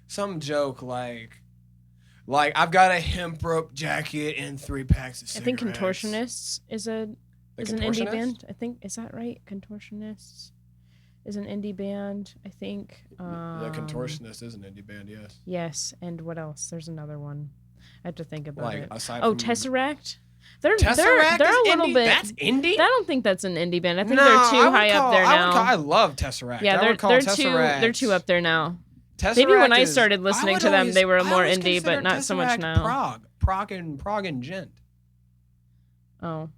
some joke like I've got a hemp rope jacket and 3 packs of cigarettes. I think Contortionists is an indie band. I think, is that right? Contortionists is an indie band, I think. The Contortionist is an indie band, yes. Yes, and what else? There's another one. I have to think about it. Tesseract? They're a little bit. That's indie? I don't think that's an indie band. I think they're too high up there now. I love Tesseract. Yeah, they're too up there now. Tesseract maybe when I started listening to them, they were more indie, but not so much now. Prague and Gent. Oh,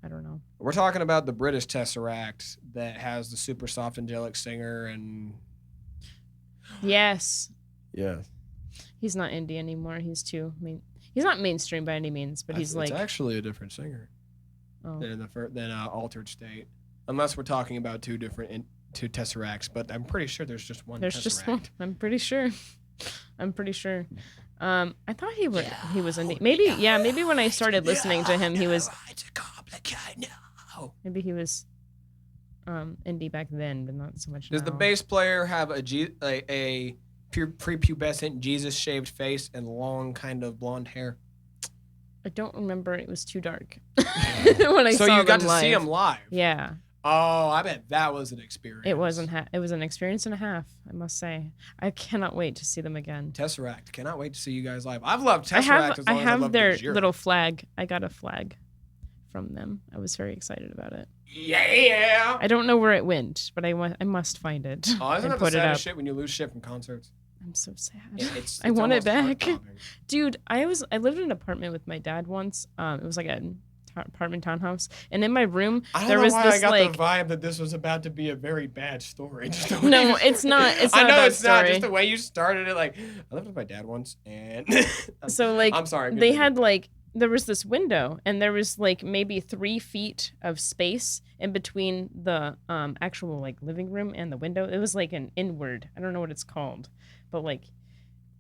I don't know. We're talking about the British Tesseract that has the super soft angelic singer and. Yes. Yeah. He's not indie anymore. He's he's not mainstream by any means, but he's like. It's actually a different singer. Oh. Than Altered State, unless we're talking about two Tesseracts. But I'm pretty sure there's just one. There's Tesseract. just one. I'm pretty sure. I thought he was indie. Maybe when I started listening to him, he was. Maybe he was indie back then, but not so much now. Does the bass player have a prepubescent Jesus-shaped face and long kind of blonde hair? I don't remember. It was too dark when I saw them live. So you got to see him live? Yeah. Oh, I bet that was an experience. It wasn't. It was an experience and a half, I must say. I cannot wait to see them again. Tesseract. Cannot wait to see you guys live. I've loved Tesseract I have their little flag. I got a flag from them. I was very excited about it. Yeah. I don't know where it went, but I must find it. Oh, isn't that the saddest shit when you lose shit from concerts? I'm so sad. It's I want it back. Dude, I lived in an apartment with my dad once. It was like an apartment townhouse, and in my room there was this I got the vibe that this was about to be a very bad story. No, it's not. It's not. I know it's not. Story. Just the way you started it, like I lived with my dad once, and so like I'm sorry. They had like there was this window, and there was like maybe 3 feet of space in between the actual like living room and the window. It was like an inward. I don't know what it's called, but like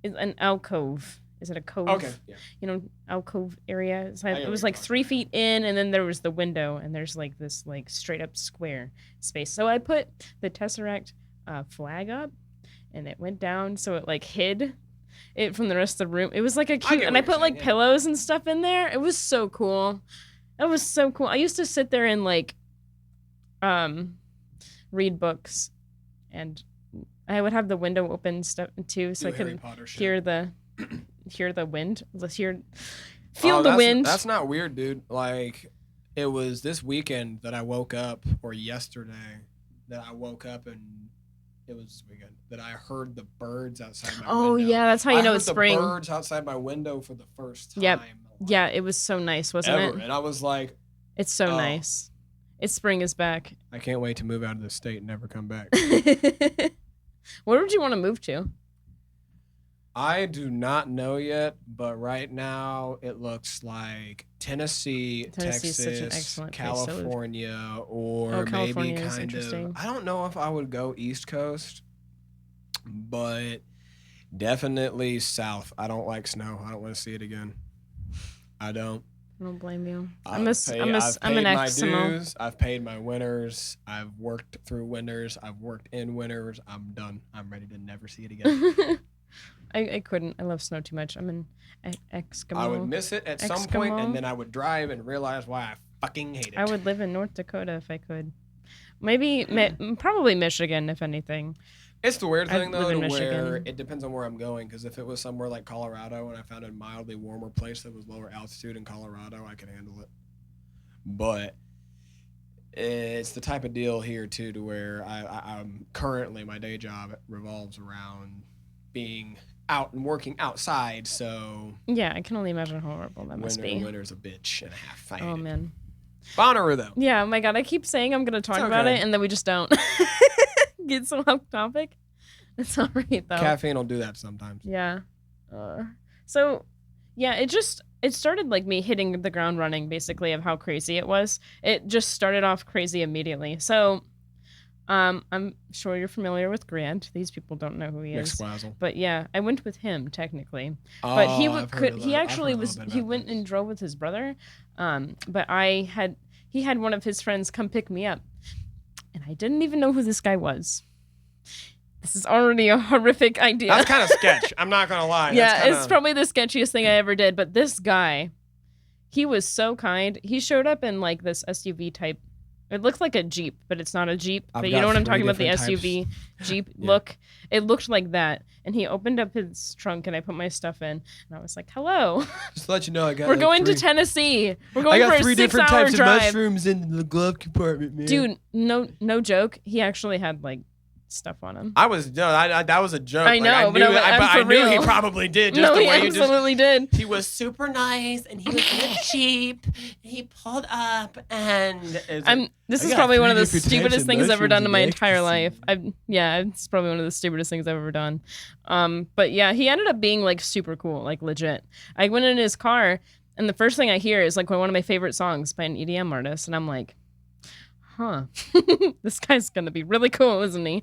an alcove is it a cove? Okay. Yeah. Alcove area. So I it was like 3 feet in, and then there was the window, and there's like this like straight up square space. So I put the Tesseract flag up, and it went down, so it like hid it from the rest of the room. It was like a cute, and I put like pillows and stuff in there. It was so cool. It was so cool. I used to sit there and like read books, and I would have the window open stuff too, so I could hear the wind. Feel the wind. That's not weird, dude. Like, it was this weekend that I woke up, or yesterday that I woke up, and it was this weekend that I heard the birds outside my window. Oh yeah, that's how you know it's spring. The birds outside my window for the first time. Yep. Yeah, it was so nice, wasn't it? And I was like, it's so nice. It's spring is back. I can't wait to move out of this state and never come back. Where would you want to move to? I do not know yet, but right now it looks like Tennessee, Texas, California, or maybe kind of. I don't know if I would go East Coast, but definitely South. I don't like snow. I don't want to see it again. I don't. I don't blame you. I'm an Eskimo. I've paid my winters. I've worked through winters. I've worked in winters. I'm done. I'm ready to never see it again. I couldn't. I love snow too much. I'm an Eskimo. I would miss it at some point, and then I would drive and realize why I fucking hate it. I would live in North Dakota if I could. Maybe, probably Michigan, if anything. It's the weird thing, though, to where it depends on where I'm going, because if it was somewhere like Colorado and I found a mildly warmer place that was lower altitude in Colorado, I could handle it. But it's the type of deal here, too, to where I'm currently, my day job revolves around being out and working outside, so... Yeah, I can only imagine how horrible that must be. Winter's a bitch and a half. Oh, man. Bonnaroo, though. Yeah, oh my God, I keep saying I'm going to talk about it, and then we just don't. Get so off topic. It's all right, though. Caffeine will do that sometimes. Yeah. So, yeah, it started like me hitting the ground running, basically, of how crazy it was. It just started off crazy immediately. So, I'm sure you're familiar with Grant. These people don't know who he is. McSwazzle. But yeah, I went with him technically. Oh, but he went and drove with his brother. But he had one of his friends come pick me up. And I didn't even know who this guy was. This is already a horrific idea. That's kind of sketch. I'm not going to lie. Yeah, it's probably the sketchiest thing I ever did. But this guy, he was so kind. He showed up in like this SUV type. It looks like a Jeep, but it's not a Jeep. But you know what I'm talking about, the SUV Jeep look? It looked like that. And he opened up his trunk, and I put my stuff in. And I was like, hello. Just to let you know, I got We're going to Tennessee. We're going for a 6-hour drive. I got 3 different types of mushrooms in the glove compartment, man. Dude, no joke. He actually had, like, stuff on him. That was a joke. I know, I knew he probably did. Just the way he absolutely did. He was super nice, and he was in a Jeep. He pulled up, and this is probably one of the stupidest things I've ever done in my entire life. It's probably one of the stupidest things I've ever done. But yeah, he ended up being like super cool, like legit. I went in his car, and the first thing I hear is like one of my favorite songs by an EDM artist, and I'm like, huh, this guy's gonna be really cool, isn't he?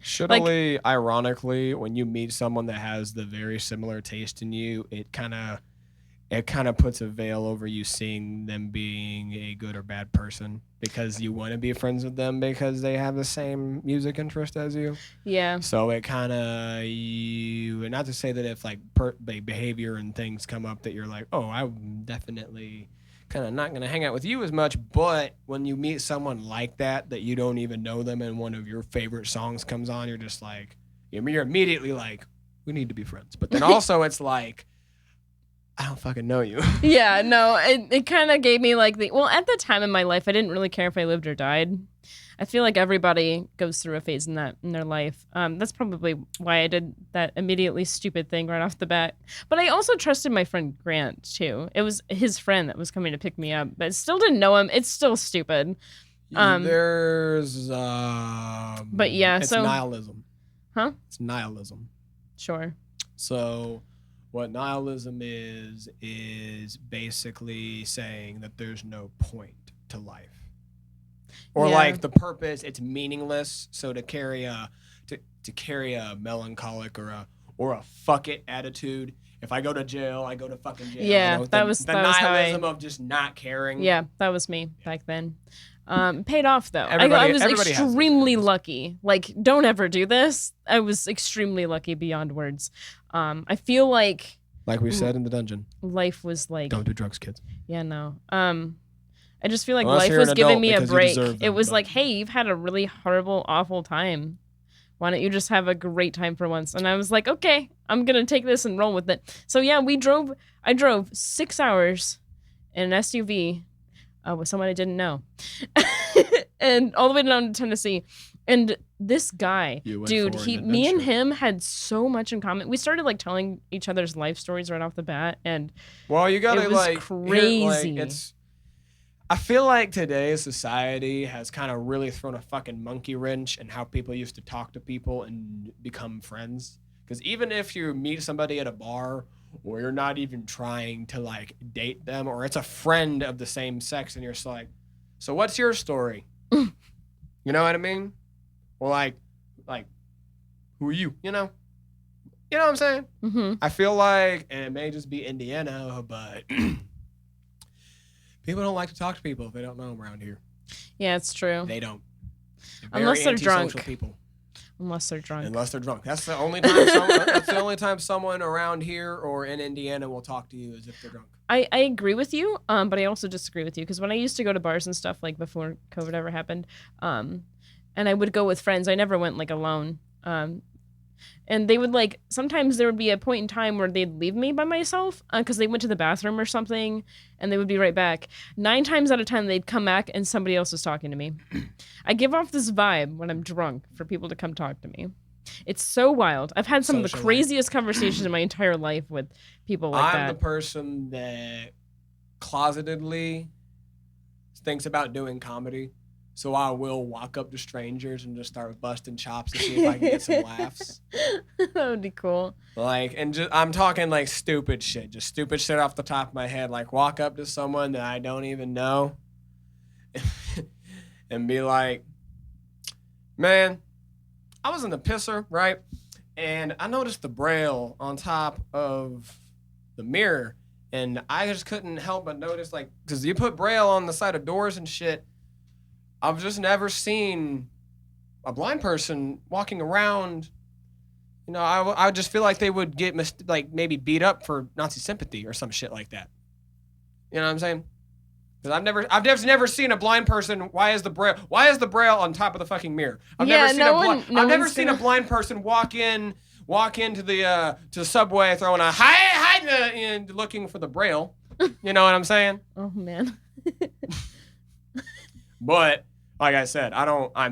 Ironically, when you meet someone that has the very similar taste in you, it kind of puts a veil over you seeing them being a good or bad person, because you want to be friends with them because they have the same music interest as you. Yeah. So it kind of, not to say that if like behavior and things come up that you're like, oh, I'm definitely kind of not going to hang out with you as much, but when you meet someone like that you don't even know them, and one of your favorite songs comes on, you're just like, you're immediately like, we need to be friends. But then also it's like, I don't fucking know you. Yeah, no, it kind of gave me like at the time in my life, I didn't really care if I lived or died. I feel like everybody goes through a phase in their life. That's probably why I did that immediately stupid thing right off the bat. But I also trusted my friend Grant too. It was his friend that was coming to pick me up, but I still didn't know him. It's still stupid. But yeah, it's nihilism. Huh? It's nihilism. Sure. So what nihilism is basically saying that there's no point to life. Or like the purpose, it's meaningless. So to carry a melancholic or a fuck it attitude, if I go to jail, I go to fucking jail. Yeah, that was the nihilism how of just not caring. Yeah, that was me back then. Paid off though. I was everybody extremely lucky. Like, don't ever do this. I was extremely lucky beyond words. I feel like we said in the dungeon, life was like, don't do drugs, kids. Yeah, no. I just feel like Unless life you're was an giving adult me a because you break. deserve them, It was but- like, hey, you've had a really horrible, awful time. Why don't you just have a great time for once? And I was like, okay, I'm gonna take this and roll with it. So yeah, I drove 6 hours in an SUV with someone I didn't know, and all the way down to Tennessee. And this guy, dude, me and him had so much in common. We started like telling each other's life stories right off the bat, and well, you gotta it was crazy. I feel like today's society has kind of really thrown a fucking monkey wrench in how people used to talk to people and become friends. Because even if you meet somebody at a bar, or you're not even trying to like date them, or it's a friend of the same sex, and you're just like, so what's your story? You know what I mean? Or like, who are you? You know what I'm saying? Mm-hmm. I feel like, and it may just be Indiana, but people don't like to talk to people if they don't know them around here. Yeah, it's true. They don't. Unless they're drunk. People. Unless they're drunk. That's the only time someone around here or in Indiana will talk to you is if they're drunk. I agree with you, but I also disagree with you, because when I used to go to bars and stuff, like before COVID ever happened, and I would go with friends, I never went like alone. And they would like, sometimes there would be a point in time where they'd leave me by myself because they went to the bathroom or something, and they would be right back. 9 times out of 10, they'd come back and somebody else was talking to me. I give off this vibe when I'm drunk for people to come talk to me. It's so wild. I've had some of the craziest conversations in my entire life with people like that. I'm the person that closetedly thinks about doing comedy. So I will walk up to strangers and just start busting chops to see if I can get some laughs. That would be cool. Like, and just, I'm talking like stupid shit, just stupid shit off the top of my head. Like walk up to someone that I don't even know and be like, man, I was in the pisser, right? And I noticed the braille on top of the mirror, and I just couldn't help but notice, like, because you put braille on the side of doors and shit. I've just never seen a blind person walking around. You know, I just feel like they would get maybe beat up for Nazi sympathy or some shit like that. You know what I'm saying? Because I've never seen a blind person. Why is the braille on top of the fucking mirror? I've never seen a blind person walk into the subway throwing a hi and looking for the braille. You know what I'm saying? Oh man. But like I said,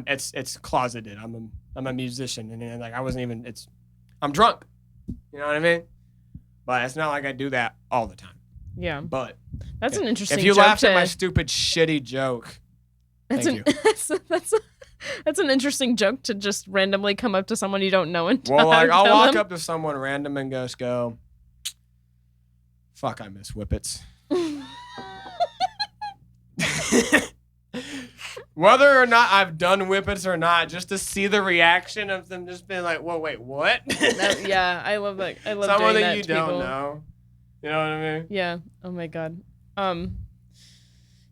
it's closeted. I'm a musician, and like I wasn't even. I'm drunk. You know what I mean? But it's not like I do that all the time. Yeah. But that's an interesting. If you joke laughed at my stupid shitty joke, thank you. That's an interesting joke to just randomly come up to someone you don't know and well, like I'll walk up to someone random and just go, "Fuck, I miss whippets." Whether or not I've done whippets or not, just to see the reaction of them just being like, "Whoa, wait, what?" Yeah, I love that. I love someone doing that that you to don't people. know. You know what I mean? Yeah. Oh my god.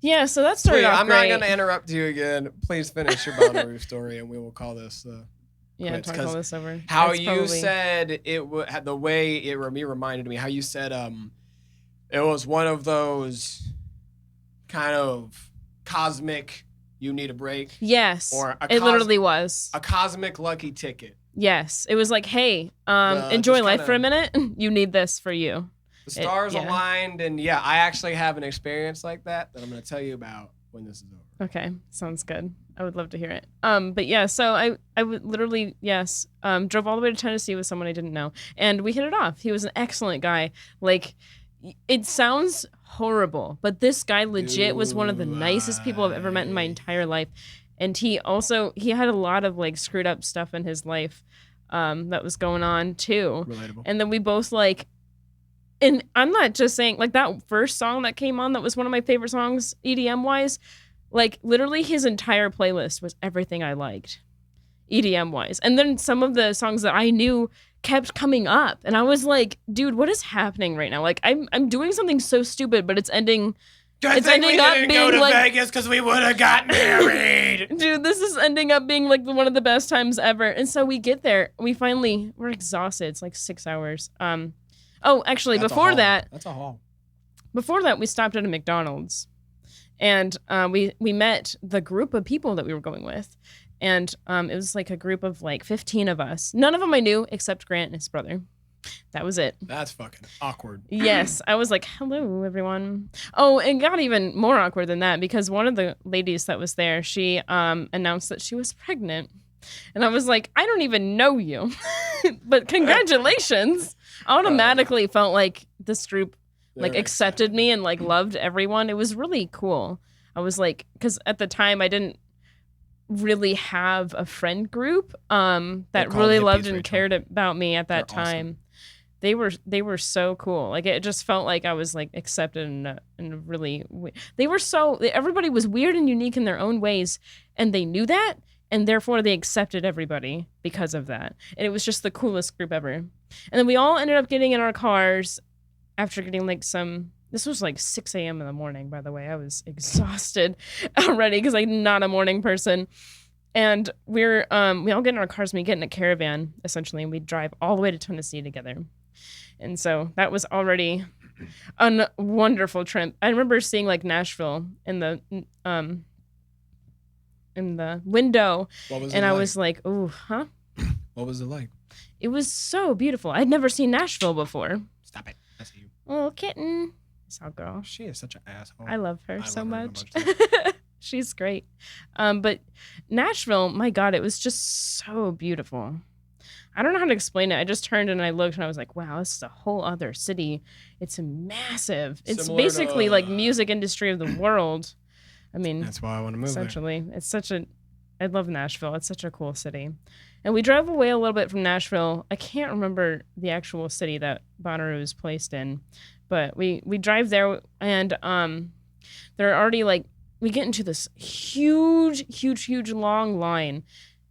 Yeah. So that started off I'm great. not going to interrupt you again. Please finish your Bonnaroo story, and we will call this. Yeah, talk all this over. How That's you probably... said it had the way it reminded me. How you said it was one of those kind of cosmic. You need a break. Yes. Or it literally was a cosmic lucky ticket. Yes, it was like, hey, enjoy life for a minute. You need this for you. The stars aligned, and yeah, I actually have an experience like that I'm going to tell you about when this is over. Okay, sounds good. I would love to hear it. But yeah, so I would literally drove all the way to Tennessee with someone I didn't know, and we hit it off. He was an excellent guy. Like, it sounds horrible, but this guy legit was one of the nicest people I've ever met in my entire life. And he had a lot of like screwed up stuff in his life that was going on too. Relatable. And then we both like, and I'm not just saying like that first song that came on that was one of my favorite songs EDM wise, like literally his entire playlist was everything I liked. EDM wise. And then some of the songs that I knew kept coming up, and I was like, dude, what is happening right now? Like, I'm doing something so stupid, but it's ending. It's ending up being go to like Vegas because we would have got married. Dude, this is ending up being like one of the best times ever. And so we get there, we're exhausted. It's like 6 hours. Actually, that's before that, that's a haul. Before that, we stopped at a McDonald's, and we met the group of people that we were going with, and it was like a group of like 15 of us. None of them I knew except Grant and his brother. That was it. That's fucking awkward. Yes. I was like, hello, everyone. Oh, it got even more awkward than that because one of the ladies that was there, she announced that she was pregnant. And I was like, I don't even know you. But congratulations. I automatically felt like this group like accepted me and like loved everyone. It was really cool. I was like, because at the time I didn't really have a friend group that really loved and cared about me at that time. Awesome. They were so cool. Like it just felt like I was like accepted in a really everybody was weird and unique in their own ways, and they knew that, and therefore they accepted everybody because of that. And it was just the coolest group ever. And then we all ended up getting in our cars after getting like this was like 6 a.m. in the morning, by the way. I was exhausted already because I'm not a morning person. And we all get in our cars and we get in a caravan, essentially, and we drive all the way to Tennessee together. And so that was already a wonderful trip. I remember seeing like Nashville in the window, and I was like, "Ooh, huh?" What was it like? It was so beautiful. I'd never seen Nashville before. Stop it! I see you. Little kitten. It's our girl. She is such an asshole. I love her so much. She's great. But Nashville, my God, it was just so beautiful. I don't know how to explain it. I just turned and I looked and I was like, wow, this is a whole other city. It's massive. It's similar basically like music industry of the world. I mean, that's why I want to move essentially. There. I love Nashville. It's such a cool city. And we drove away a little bit from Nashville. I can't remember the actual city that Bonnaroo is placed in, but we drive there and they're already like, we get into this huge long line.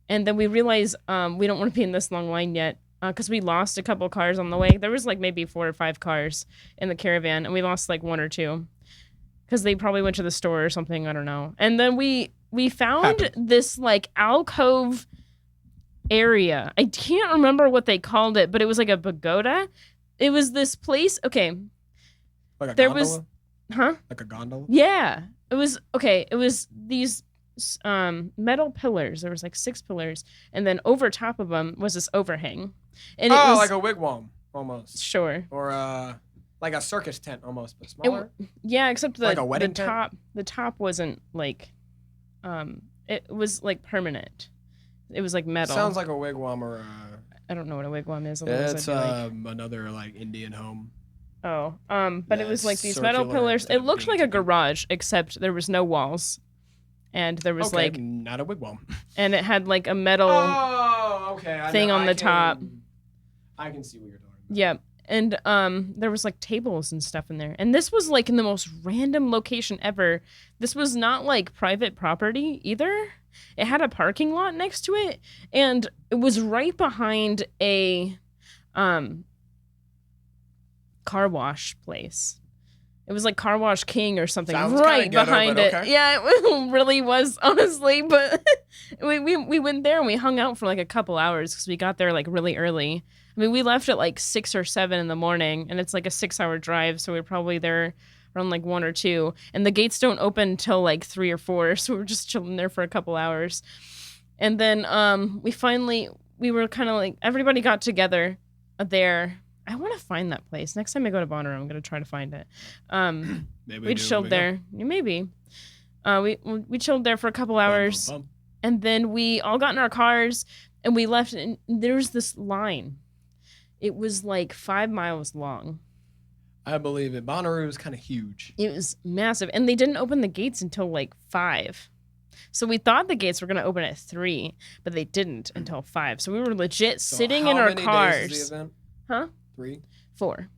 And then we realize we don't want to be in this long line yet because we lost a couple cars on the way. There was like maybe 4 or 5 cars in the caravan, and we lost like 1 or 2 because they probably went to the store or something. I don't know. And then we found this like alcove area. I can't remember what they called it, but it was like a pagoda. It was this place. Okay. Like a gondola? Like a gondola? Yeah. It was okay. It was these metal pillars. There was like 6 pillars, and then over top of them was this overhang. And it was like a wigwam almost. Sure. Or like a circus tent almost, but smaller. Yeah, except like a wedding tent? The top wasn't like it was like permanent. It was like metal. Sounds like a wigwam or I don't know what a wigwam is. It's another like Indian home. Oh, but it was like these metal pillars. It looked like a garage, except there was no walls. And there was like not a wigwam, and it had like a metal thing on the top. I can see what you're talking about. Yeah, and there was like tables and stuff in there. And this was like in the most random location ever. This was not like private property either. It had a parking lot next to it, and it was right behind a car wash place. It was like Car Wash King or something. Sounds right ghetto, behind it. Okay. Yeah, it really was, honestly. But we went there and we hung out for like a couple hours because we got there like really early. I mean, we left at like 6 or 7 in the morning, and it's like a 6-hour drive, so we were probably there around like 1 or 2. And the gates don't open till like 3 or 4, so we were just chilling there for a couple hours. And then we were kind of like, everybody got together there. I want to find that place. Next time I go to Bonnaroo, I'm going to try to find it. Maybe we chilled there. Maybe. We chilled there for a couple hours. And then we all got in our cars and we left. And there was this line. It was like 5 miles long. I believe it. Bonnaroo is kind of huge. It was massive. And they didn't open the gates until like 5. So we thought the gates were going to open at 3, but they didn't until 5. So we were legit sitting in our cars. How many days is the event? Huh? 3? 4.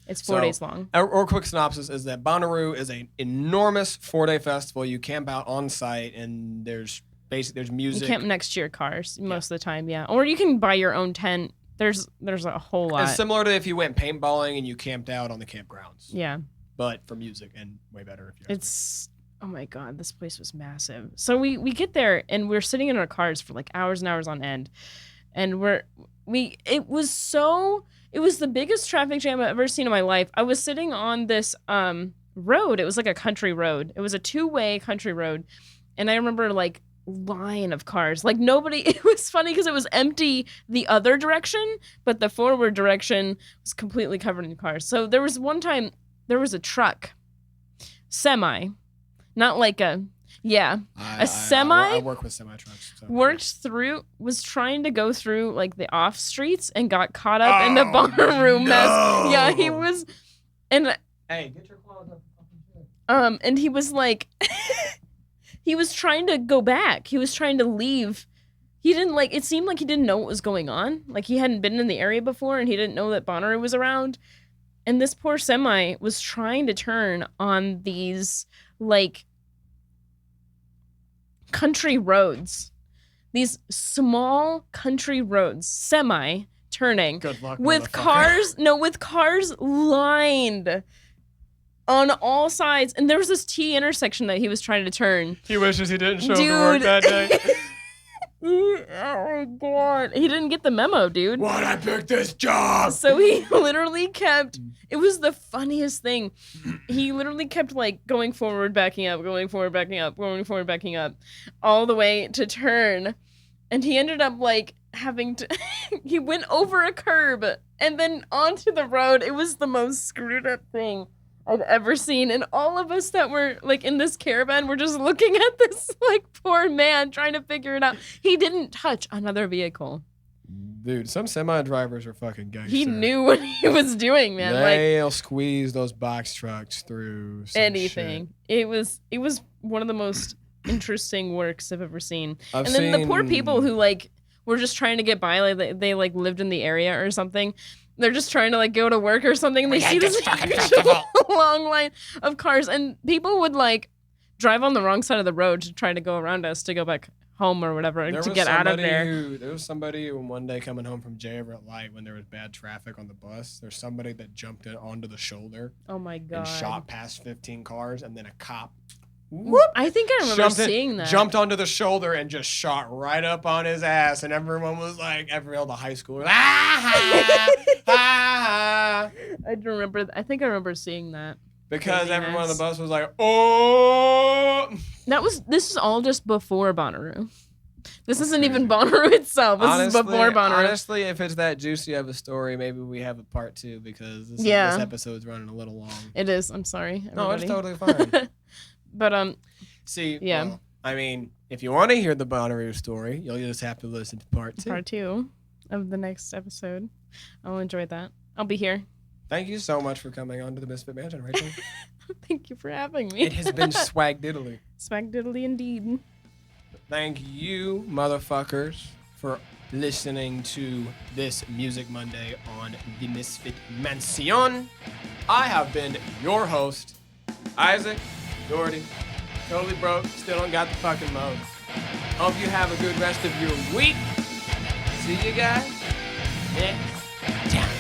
It's 4 days long. Our quick synopsis is that Bonnaroo is an enormous 4-day festival. You camp out on site, and there's basically there's music. You camp next to your cars most of the time, yeah. Or you can buy your own tent. There's a whole lot. It's similar to if you went paintballing and you camped out on the campgrounds. Yeah. But for music and way better if you It's oh my god, this place was massive. So we get there and we're sitting in our cars for like hours and hours on end. And it was the biggest traffic jam I've ever seen in my life. I was sitting on this road. It was like a country road. It was a 2-way country road. And I remember like line of cars. Like nobody, it was funny because it was empty the other direction, but the forward direction was completely covered in cars. So there was one time there was a truck, semi, not like a semi. I work with semi trucks. So. Was trying to go through like the off streets and got caught up in the Bonnaroo mess. Yeah, he was, and hey, get your claws up. And he was like, he was trying to go back. He was trying to leave. He didn't it seemed like he didn't know what was going on. Like he hadn't been in the area before and he didn't know that Bonnaroo was around. And this poor semi was trying to turn on these like country roads, these small country roads, semi turning. Good luck, with cars lined on all sides. And there was this T intersection that he was trying to turn. He wishes he didn't show up to work that day. Oh my god. He didn't get the memo, dude. Why'd I pick this job? So he literally kept, it was the funniest thing. He literally kept like going forward, backing up, going forward, backing up, going forward, backing up, all the way to turn. And he ended up like having to, he went over a curb and then onto the road. It was the most screwed up thing I've ever seen. And all of us that were like in this caravan were just looking at this like poor man trying to figure it out. He didn't touch another vehicle. Dude, some semi drivers are fucking gangster. He knew what he was doing, man. They'll squeeze those box trucks through some anything. Shit. It was one of the most interesting works I've ever seen. I've and then the poor people who like were just trying to get by, like they like lived in the area or something. They're just trying to like go to work or something. They see this long line of cars, and people would like drive on the wrong side of the road to try to go around us to go back home or whatever to get out of there. There was somebody one day coming home from J at light when there was bad traffic on the bus. There's somebody that jumped in onto the shoulder. Oh my god! And shot past 15 cars, and then a cop. Whoop, I think I remember seeing that. Jumped onto the shoulder and just shot right up on his ass, and everyone was like, all the high schoolers, I remember. I think I remember seeing that. Because everyone on the bus was like, oh. This is all just before Bonnaroo. This isn't even Bonnaroo itself. This is before Bonnaroo. Honestly, if it's that juicy of a story, maybe we have a part 2 because this episode's running a little long. It is. I'm sorry, everybody. No, it's totally fine. But see, yeah. Well, I mean, if you want to hear the Bonnaroo story, you'll just have to listen to part 2. Part 2 of the next episode. I'll enjoy that. I'll be here. Thank you so much for coming on to the Misfit Mansion, Rachel. Thank you for having me. It has been swag diddly. Swag diddly indeed. Thank you, motherfuckers, for listening to this Music Monday on the Misfit-Mansion. I have been your host, Isaac Doherty. Totally broke, still don't got the fucking mode. Hope you have a good rest of your week. See you guys next time.